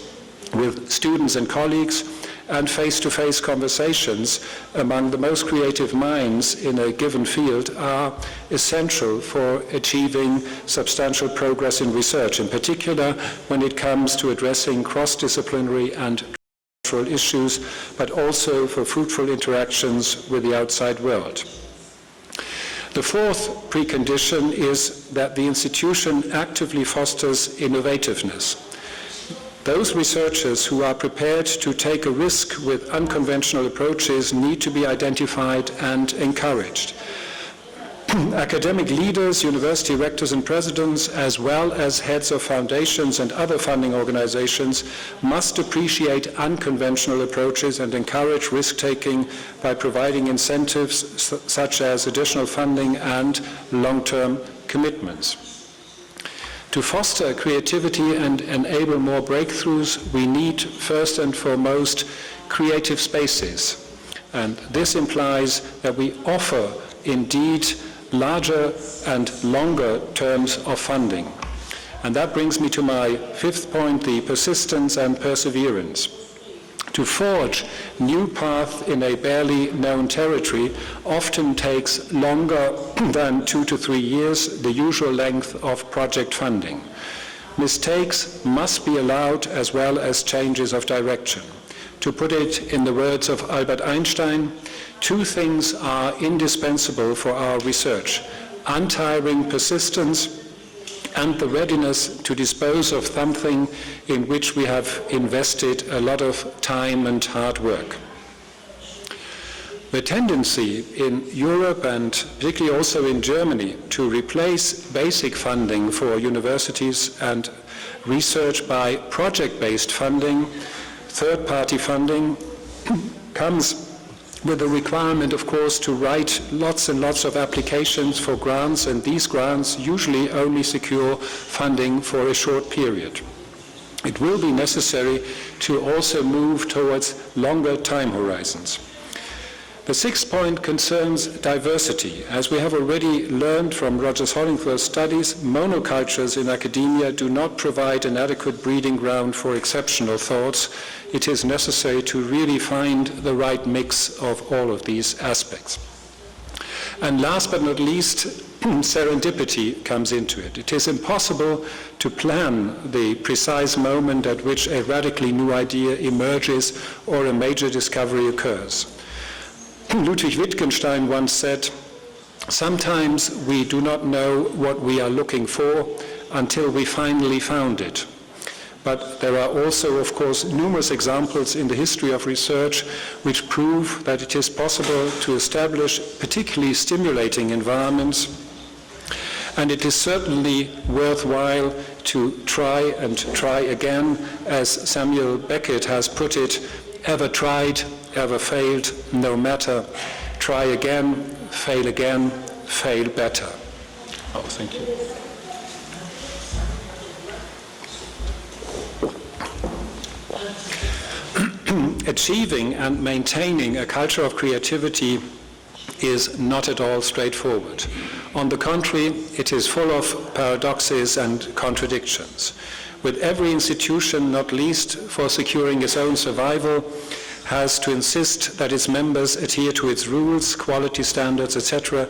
with students and colleagues, and face-to-face conversations among the most creative minds in a given field are essential for achieving substantial progress in research, in particular when it comes to addressing cross-disciplinary and cultural issues, but also for fruitful interactions with the outside world. The fourth precondition is that the institution actively fosters innovativeness. Those researchers who are prepared to take a risk with unconventional approaches need to be identified and encouraged. Academic leaders, university rectors and presidents, as well as heads of foundations and other funding organizations, must appreciate unconventional approaches and encourage risk-taking by providing incentives such as additional funding and long-term commitments. To foster creativity and enable more breakthroughs, we need first and foremost creative spaces. And this implies that we offer indeed larger and longer terms of funding. And that brings me to my fifth point, the persistence and perseverance. To forge new paths in a barely known territory often takes longer than 2 to 3 years, the usual length of project funding. Mistakes must be allowed as well as changes of direction. To put it in the words of Albert Einstein, two things are indispensable for our research: untiring persistence and the readiness to dispose of something in which we have invested a lot of time and hard work. The tendency in Europe, and particularly also in Germany, to replace basic funding for universities and research by project-based funding, third-party funding, comes with the requirement, of course, to write lots and lots of applications for grants, and these grants usually only secure funding for a short period. It will be necessary to also move towards longer time horizons. The sixth point concerns diversity. As we have already learned from Rogers Hollingworth's studies, monocultures in academia do not provide an adequate breeding ground for exceptional thoughts. It is necessary to really find the right mix of all of these aspects. And last but not least, serendipity comes into it. It is impossible to plan the precise moment at which a radically new idea emerges or a major discovery occurs. Ludwig Wittgenstein once said, "Sometimes we do not know what we are looking for until we finally found it." But there are also, of course, numerous examples in the history of research which prove that it is possible to establish particularly stimulating environments, and it is certainly worthwhile to try and try again, as Samuel Beckett has put it, ever tried, ever failed, no matter, try again, fail better. Oh, thank you. Achieving and maintaining a culture of creativity is not at all straightforward. On the contrary, it is full of paradoxes and contradictions. With every institution, not least for securing its own survival, has to insist that its members adhere to its rules, quality standards, etc.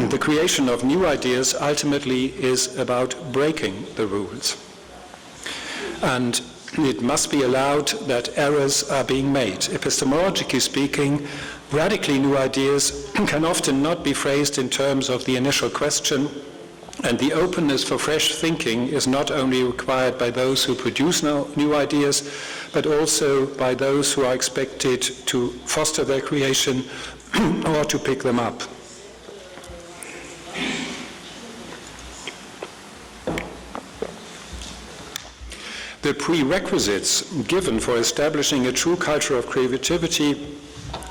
The creation of new ideas ultimately is about breaking the rules. And it must be allowed that errors are being made. Epistemologically speaking, radically new ideas can often not be phrased in terms of the initial question, and the openness for fresh thinking is not only required by those who produce new ideas, but also by those who are expected to foster their creation or to pick them up. The prerequisites given for establishing a true culture of creativity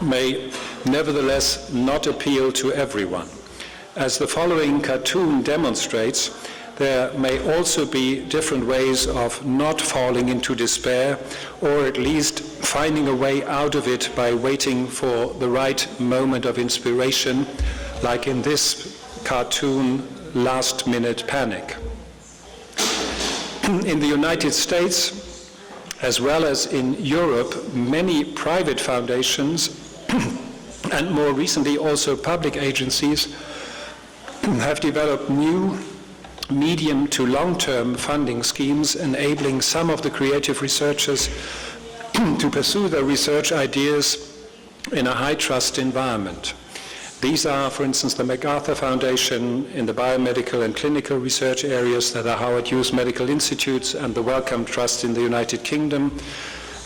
may nevertheless not appeal to everyone. As the following cartoon demonstrates, there may also be different ways of not falling into despair, or at least finding a way out of it by waiting for the right moment of inspiration, like in this cartoon, Last-Minute Panic. In the United States, as well as in Europe, many private foundations and more recently also public agencies have developed new medium to long-term funding schemes enabling some of the creative researchers to pursue their research ideas in a high-trust environment. These are, for instance, the MacArthur Foundation in the biomedical and clinical research areas, that are Howard Hughes Medical Institutes, and the Wellcome Trust in the United Kingdom,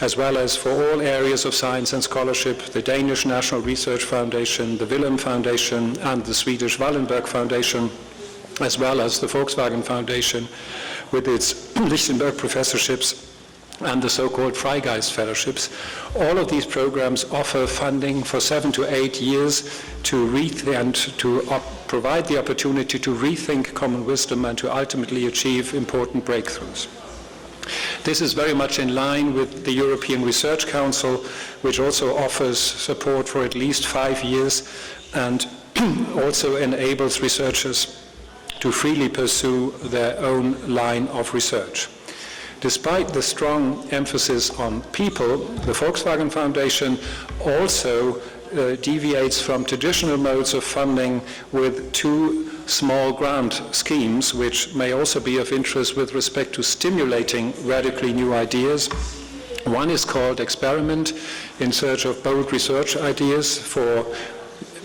as well as for all areas of science and scholarship, the Danish National Research Foundation, the Willem Foundation, and the Swedish Wallenberg Foundation, as well as the Volkswagen Foundation with its Lichtenberg professorships and the so-called Freigeist Fellowships. All of these programs offer funding for 7 to 8 years to provide the opportunity to rethink common wisdom and to ultimately achieve important breakthroughs. This is very much in line with the European Research Council, which also offers support for at least 5 years and also enables researchers to freely pursue their own line of research. Despite the strong emphasis on people, the Volkswagen Foundation also deviates from traditional modes of funding with 2 small grant schemes, which may also be of interest with respect to stimulating radically new ideas. One is called Experiment, in search of bold research ideas for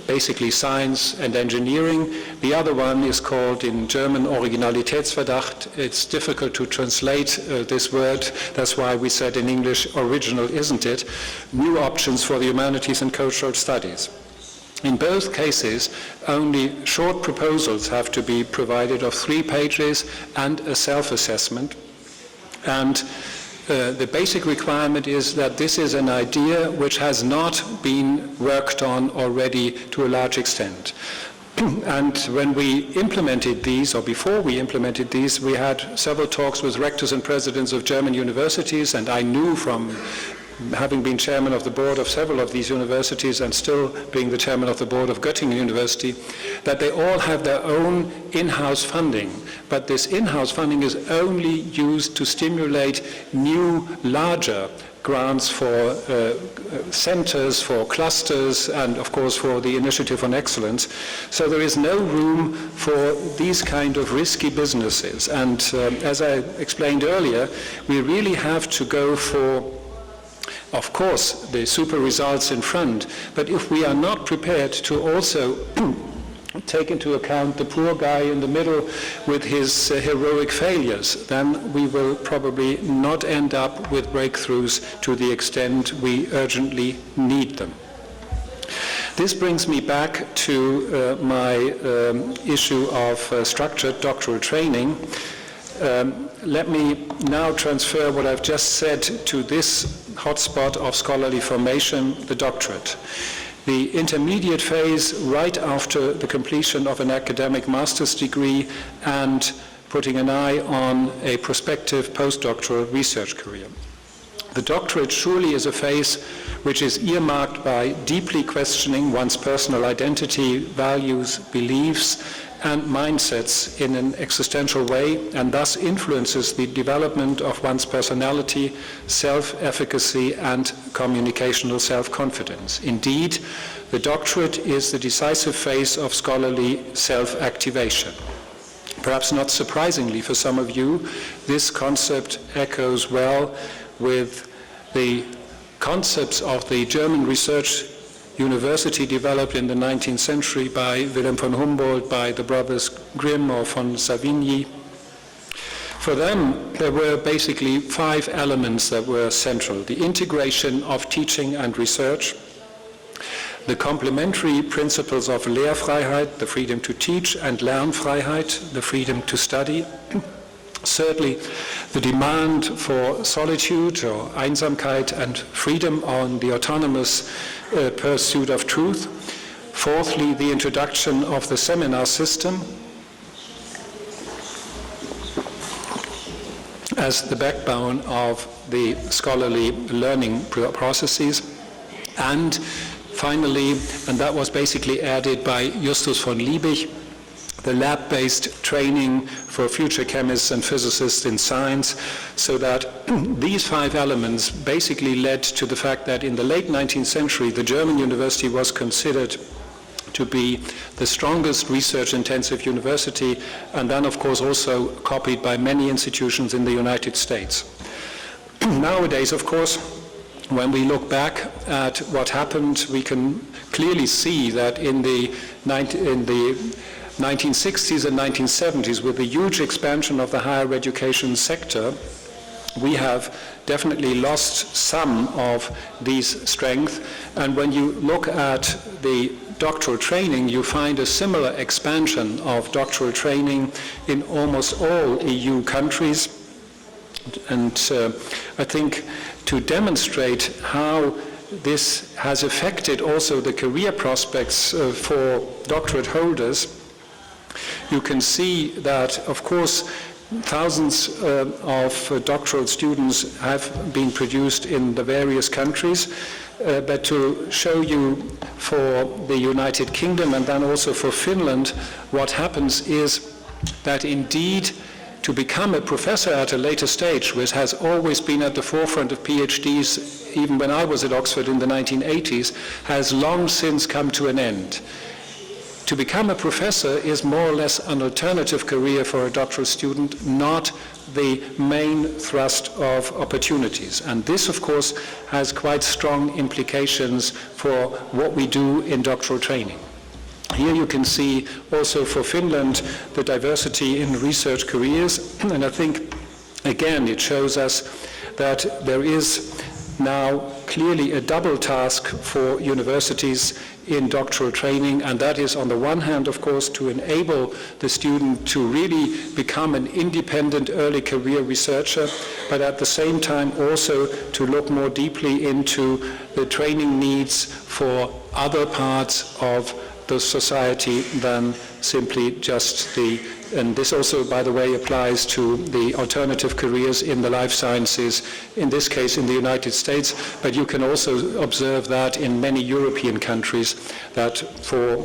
basically science and engineering. The other one is called in German Originalitätsverdacht. It's difficult to translate this word. That's why we said in English, original, isn't it? New options for the humanities and cultural studies. In both cases, only short proposals have to be provided of 3 pages and a self-assessment. And the basic requirement is that this is an idea which has not been worked on already to a large extent. And when we implemented these, or before we implemented these, we had several talks with rectors and presidents of German universities, and I knew from having been chairman of the board of several of these universities and still being the chairman of the board of Göttingen University, that they all have their own in-house funding. But this in-house funding is only used to stimulate new, larger grants for centers, for clusters, and of course for the Initiative on Excellence. So there is no room for these kind of risky businesses. And as I explained earlier, we really have to go for, of course, the super results in front, but if we are not prepared to also take into account the poor guy in the middle with his heroic failures, then we will probably not end up with breakthroughs to the extent we urgently need them. This brings me back to my issue of structured doctoral training. Let me now transfer what I've just said to this hotspot of scholarly formation, the doctorate. The intermediate phase right after the completion of an academic master's degree and putting an eye on a prospective postdoctoral research career. The doctorate surely is a phase which is earmarked by deeply questioning one's personal identity, values, beliefs, and mindsets in an existential way, and thus influences the development of one's personality, self-efficacy, and communicational self-confidence. Indeed, the doctorate is the decisive phase of scholarly self-activation. Perhaps not surprisingly for some of you, this concept echoes well with the concepts of the German research university developed in the 19th century by Wilhelm von Humboldt, by the brothers Grimm or von Savigny. For them, there were basically 5 elements that were central: the integration of teaching and research, the complementary principles of Lehrfreiheit, the freedom to teach, and Lernfreiheit, the freedom to study. Thirdly, the demand for solitude or Einsamkeit and freedom on the autonomous pursuit of truth. Fourthly, the introduction of the seminar system as the backbone of the scholarly learning processes. And finally, and that was basically added by Justus von Liebig, the lab-based training for future chemists and physicists in science, so that these 5 elements basically led to the fact that in the late 19th century, the German university was considered to be the strongest research-intensive university, and then, of course, also copied by many institutions in the United States. Nowadays, of course, when we look back at what happened, we can clearly see that in the 1960s and 1970s, with the huge expansion of the higher education sector, we have definitely lost some of these strengths. And when you look at the doctoral training, you find a similar expansion of doctoral training in almost all EU countries. And I think to demonstrate how this has affected also the career prospects for doctorate holders, you can see that, of course, thousands of doctoral students have been produced in the various countries, but to show you for the United Kingdom and then also for Finland, what happens is that indeed to become a professor at a later stage, which has always been at the forefront of PhDs, even when I was at Oxford in the 1980s, has long since come to an end. To become a professor is more or less an alternative career for a doctoral student, not the main thrust of opportunities. And this, of course, has quite strong implications for what we do in doctoral training. Here you can see also for Finland the diversity in research careers, and I think, again, it shows us that there is now clearly a double task for universities in doctoral training, and that is, on the one hand, of course, to enable the student to really become an independent early career researcher, but at the same time also to look more deeply into the training needs for other parts of the society than simply just the, and this also, by the way, applies to the alternative careers in the life sciences, in this case in the United States, but you can also observe that in many European countries, that for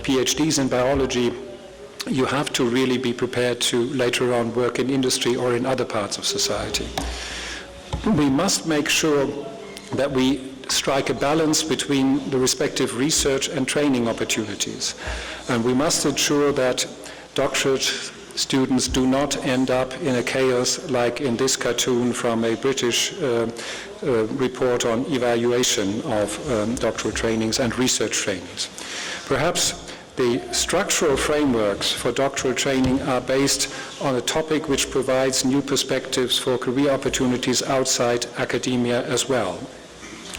PhDs in biology, you have to really be prepared to later on work in industry or in other parts of society. We must make sure that we strike a balance between the respective research and training opportunities. And we must ensure that doctorate students do not end up in a chaos like in this cartoon from a British report on evaluation of doctoral trainings and research trainings. Perhaps the structural frameworks for doctoral training are based on a topic which provides new perspectives for career opportunities outside academia as well.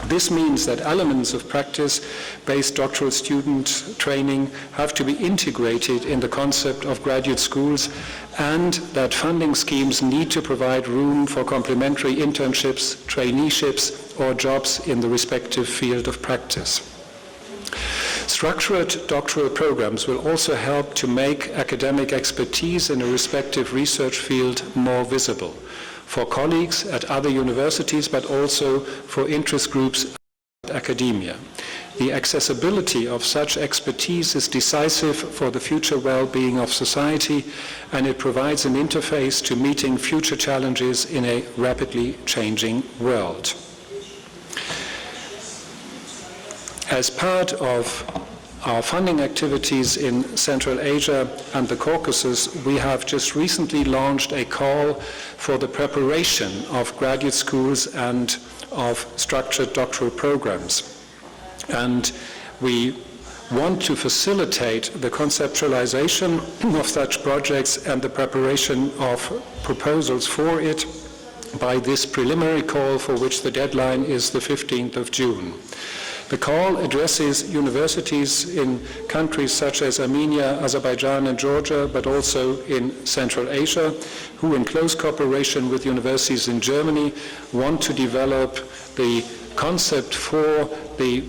This means that elements of practice-based doctoral student training have to be integrated in the concept of graduate schools, and that funding schemes need to provide room for complementary internships, traineeships, or jobs in the respective field of practice. Structured doctoral programs will also help to make academic expertise in a respective research field more visible for colleagues at other universities, but also for interest groups at academia. The accessibility of such expertise is decisive for the future well-being of society, and it provides an interface to meeting future challenges in a rapidly changing world. As part of our funding activities in Central Asia and the Caucasus, we have just recently launched a call for the preparation of graduate schools and of structured doctoral programs. And we want to facilitate the conceptualization of such projects and the preparation of proposals for it by this preliminary call, for which the deadline is the 15th of June. The call addresses universities in countries such as Armenia, Azerbaijan, and Georgia, but also in Central Asia, who in close cooperation with universities in Germany want to develop the concept for the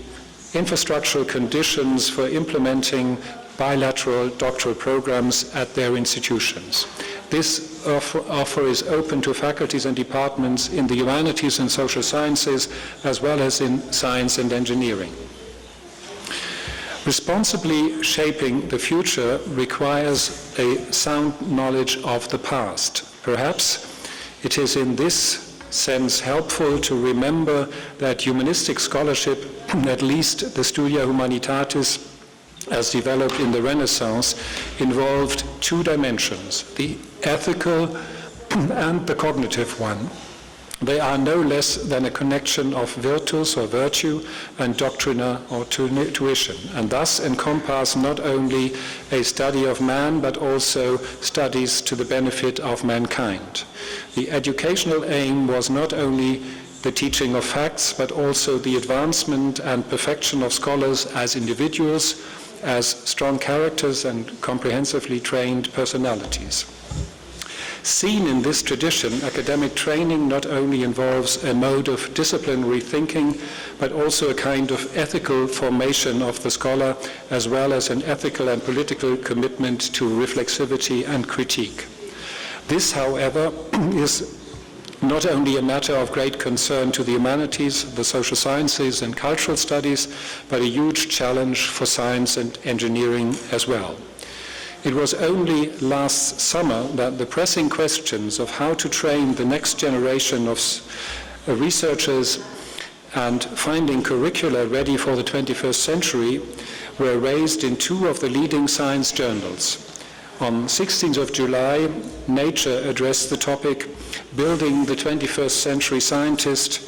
infrastructural conditions for implementing bilateral doctoral programs at their institutions. This offer is open to faculties and departments in the humanities and social sciences, as well as in science and engineering. Responsibly shaping the future requires a sound knowledge of the past. Perhaps it is in this sense helpful to remember that humanistic scholarship, at least the Studia Humanitatis, as developed in the Renaissance, involved two dimensions, the ethical and the cognitive one. They are no less than a connection of virtus or virtue and doctrina or tuition, and thus encompass not only a study of man, but also studies to the benefit of mankind. The educational aim was not only the teaching of facts, but also the advancement and perfection of scholars as individuals, as strong characters and comprehensively trained personalities. Seen in this tradition, academic training not only involves a mode of disciplinary thinking, but also a kind of ethical formation of the scholar, as well as an ethical and political commitment to reflexivity and critique. This, however, is not only a matter of great concern to the humanities, the social sciences, and cultural studies, but a huge challenge for science and engineering as well. It was only last summer that the pressing questions of how to train the next generation of researchers and finding curricula ready for the 21st century were raised in two of the leading science journals. On 16th of July, Nature addressed the topic, Building the 21st Century Scientist,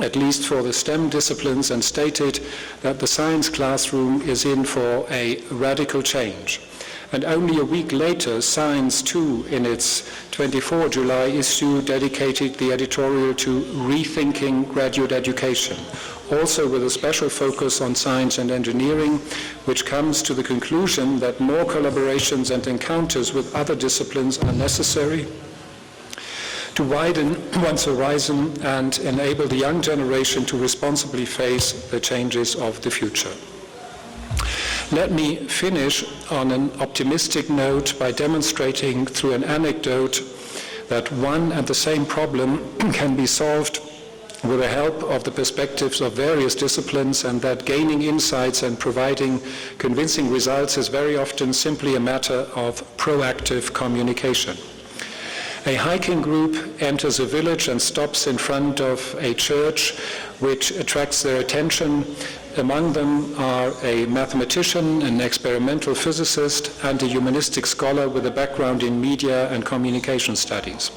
at least for the STEM disciplines, and stated that the science classroom is in for a radical change. And only a week later, Science 2, in its 24 July issue, dedicated the editorial to rethinking graduate education, also with a special focus on science and engineering, which comes to the conclusion that more collaborations and encounters with other disciplines are necessary to widen one's horizon and enable the young generation to responsibly face the changes of the future. Let me finish on an optimistic note by demonstrating through an anecdote that one and the same problem can be solved with the help of the perspectives of various disciplines, and that gaining insights and providing convincing results is very often simply a matter of proactive communication. A hiking group enters a village and stops in front of a church which attracts their attention. Among them are a mathematician, an experimental physicist, and a humanistic scholar with a background in media and communication studies.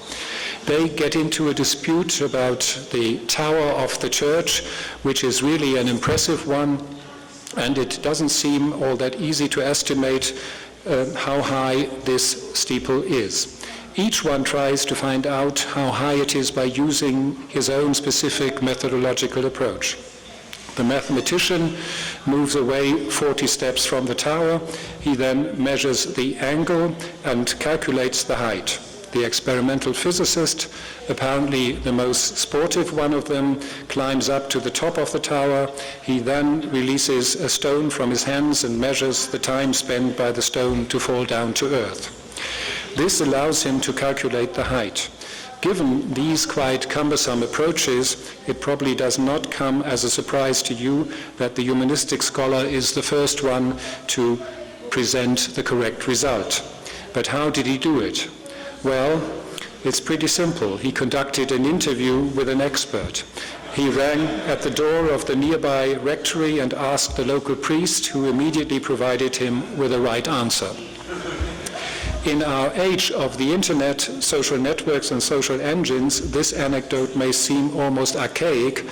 They get into a dispute about the tower of the church, which is really an impressive one, and it doesn't seem all that easy to estimate how high this steeple is. Each one tries to find out how high it is by using his own specific methodological approach. The mathematician moves away 40 steps from the tower. He then measures the angle and calculates the height. The experimental physicist, apparently the most sportive one of them, climbs up to the top of the tower. He then releases a stone from his hands and measures the time spent by the stone to fall down to earth. This allows him to calculate the height. Given these quite cumbersome approaches, it probably does not come as a surprise to you that the humanistic scholar is the first one to present the correct result. But how did he do it? Well, it's pretty simple. He conducted an interview with an expert. He rang at the door of the nearby rectory and asked the local priest, who immediately provided him with the right answer. In our age of the internet, social networks and social engines, this anecdote may seem almost archaic,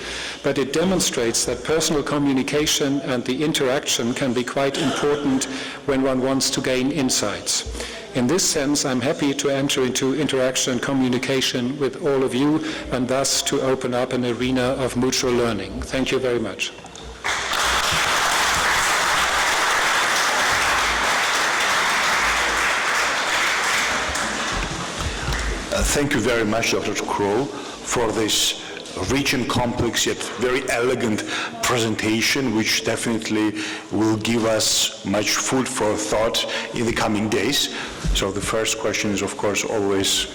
but it demonstrates that personal communication and the interaction can be quite important when one wants to gain insights. In this sense, I'm happy to enter into interaction and communication with all of you and thus to open up an arena of mutual learning. Thank you very much. Thank you very much, Dr. Crow, for this rich and complex yet very elegant presentation, which definitely will give us much food for thought in the coming days. So the first question is, of course, always...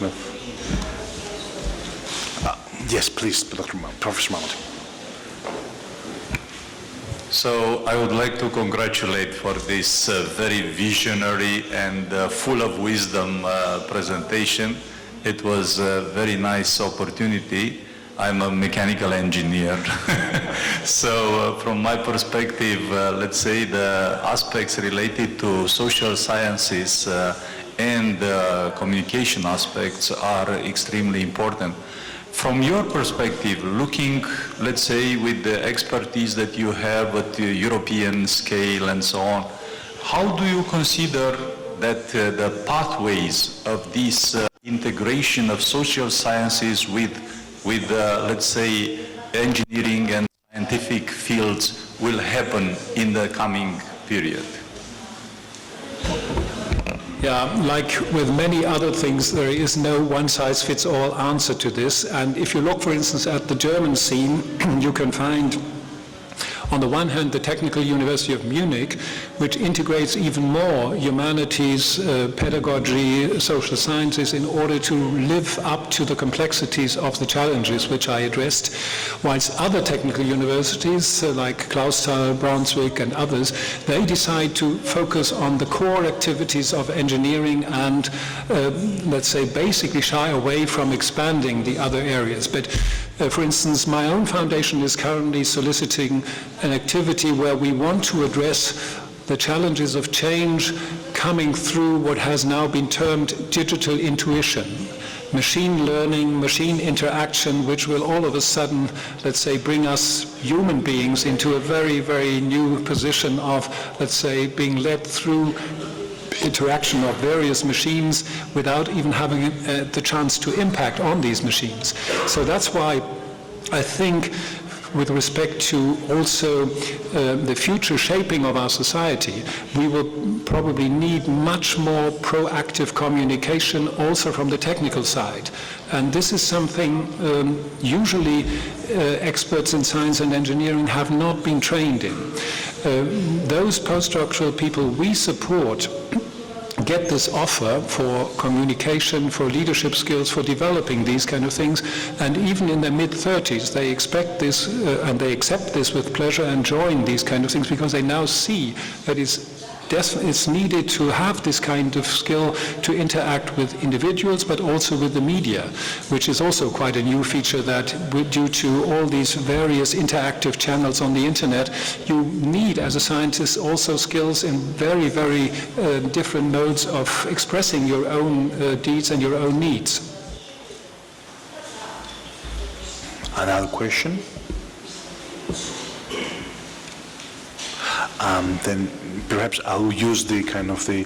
yes, please, Professor Mahmoud. So I would like to congratulate for this very visionary and full of wisdom presentation. It was a very nice opportunity. I'm a mechanical engineer. So from my perspective, let's say the aspects related to social sciences and communication aspects are extremely important. From your perspective, looking, let's say, with the expertise that you have at the European scale and so on, how do you consider that the pathways of this integration of social sciences with let's say, engineering and scientific fields will happen in the coming period? Yeah, like with many other things, there is no one-size-fits-all answer to this. And if you look, for instance, at the German scene, you can find, on the one hand, the Technical University of Munich, which integrates even more humanities, pedagogy, social sciences in order to live up to the complexities of the challenges which I addressed, whilst other technical universities like Clausthal, Braunschweig and others, they decide to focus on the core activities of engineering and, let's say, basically shy away from expanding the other areas. But for instance, my own foundation is currently soliciting an activity where we want to address the challenges of change coming through what has now been termed digital intuition, machine learning, machine interaction, which will all of a sudden, let's say, bring us human beings into a very, very new position of, let's say, being led through interaction of various machines without even having the chance to impact on these machines. So that's why I think, with respect to also the future shaping of our society, we will probably need much more proactive communication also from the technical side. And this is something usually experts in science and engineering have not been trained in. Those postdoctoral people we support get this offer for communication, for leadership skills, for developing these kind of things, and even in their mid-30s they expect this and they accept this with pleasure and join these kind of things because they now see that it's needed to have this kind of skill to interact with individuals but also with the media, which is also quite a new feature that due to all these various interactive channels on the internet, you need as a scientist also skills in very, very different modes of expressing your own deeds and your own needs. Another question? Then perhaps I'll use the kind of the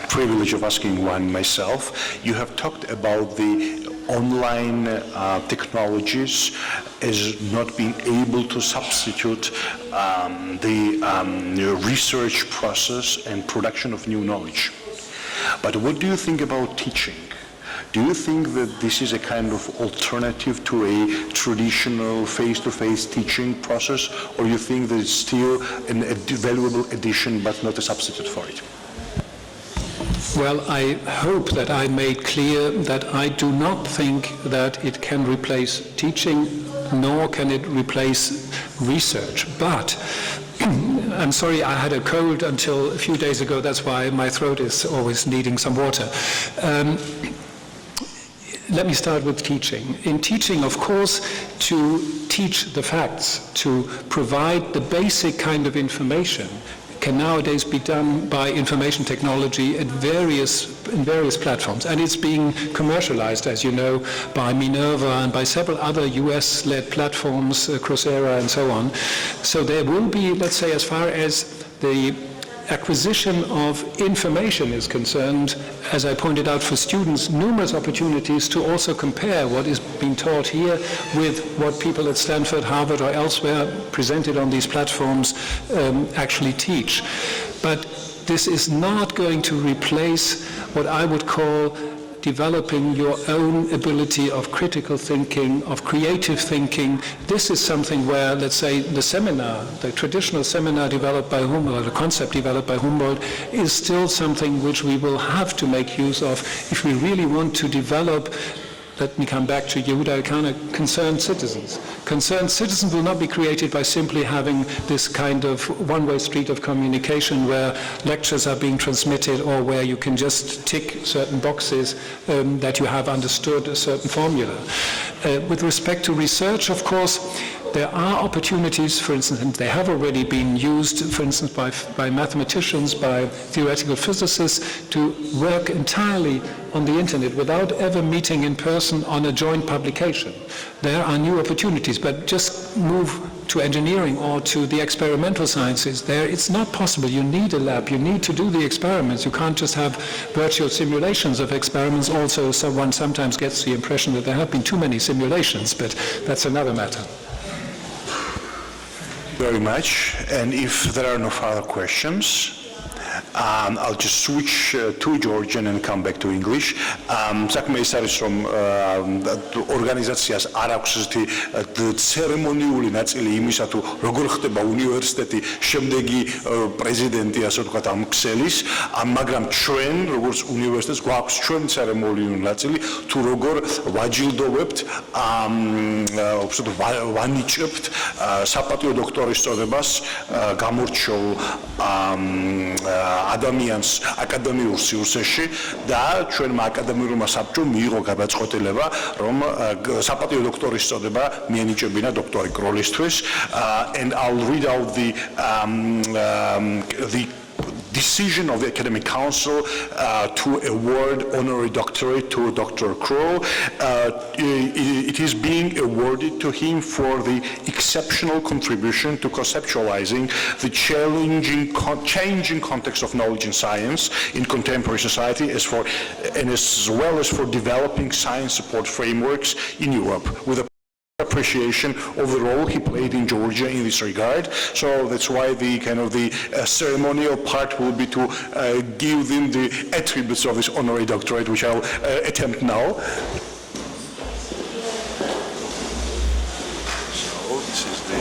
privilege of asking one myself. You have talked about the online technologies as not being able to substitute the research process and production of new knowledge. But what do you think about teaching? Do you think that this is a kind of alternative to a traditional face-to-face teaching process, or you think that it's still a valuable addition but not a substitute for it? Well, I hope that I made clear that I do not think that it can replace teaching, nor can it replace research. But I'm sorry, I had a cold until a few days ago. That's why my throat is always needing some water. let me start with teaching. In teaching, of course, to teach the facts, to provide the basic kind of information can nowadays be done by information technology in various platforms. And it's being commercialized, as you know, by Minerva and by several other US-led platforms, Coursera and so on. So there will be, let's say, as far as the acquisition of information is concerned, as I pointed out for students, numerous opportunities to also compare what is being taught here with what people at Stanford, Harvard, or elsewhere presented on these platforms actually teach. But this is not going to replace what I would call developing your own ability of critical thinking, of creative thinking. This is something where, let's say, the seminar, the traditional seminar developed by Humboldt, the concept developed by Humboldt, is still something which we will have to make use of if we really want to develop, let me come back to Yehuda kind of concerned citizens. Concerned citizens will not be created by simply having this kind of one-way street of communication where lectures are being transmitted or where you can just tick certain boxes that you have understood a certain formula. With respect to research, of course, there are opportunities, for instance, and they have already been used, for instance, by mathematicians, by theoretical physicists, to work entirely on the internet without ever meeting in person on a joint publication. There are new opportunities, but just move to engineering or to the experimental sciences. There, it's not possible. You need a lab. You need to do the experiments. You can't just have virtual simulations of experiments. Also, one sometimes gets the impression that there have been too many simulations, but that's another matter. Very much, and if there are no further questions, I'll just switch to Georgian and come back to English. საქმე ის არის რომ ორგანიზაციას არ აქვს ესეთი ცერემონიული ნაწილი იმისა თუ როგორ ხდება უნივერსიტეტი შემდეგი პრეზიდენტი ასე ვთქვათ ამ ქსელის, მაგრამ ჩვენ როგორც უნივერსიტეტს გვაქვს ჩვენი ცერემონიული ნაწილი თუ როგორ ვაჯილდოვებთ ვანიჭებთ საპატიო დოქტორის წოდებას გამორჩეულ ადამიანს აკადემიურ სივრცეში და ჩვენმა აკადემიურმა საბჭომ მიიღო გადაწყვეტილება რომ საპატიო დოქტორის წოდება მიენიჭებინა დოქტორი კროლისთვის and I'll read out the decision of the Academic Council to award honorary doctorate to Dr. Kroll. It is being awarded to him for the exceptional contribution to conceptualizing the changing context of knowledge and science in contemporary society, as well as for developing science support frameworks in Europe, with a appreciation of the role he played in Georgia in this regard. So that's why the kind of the ceremonial part will be to give them the attributes of this honorary doctorate, which I'll attempt now. So this is the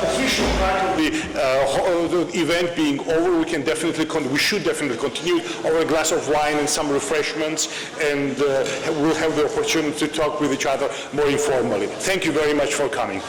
official part of the event being over, we should definitely continue over a glass of wine and some refreshments, and we'll have the opportunity to talk with each other more informally. Thank you very much for coming.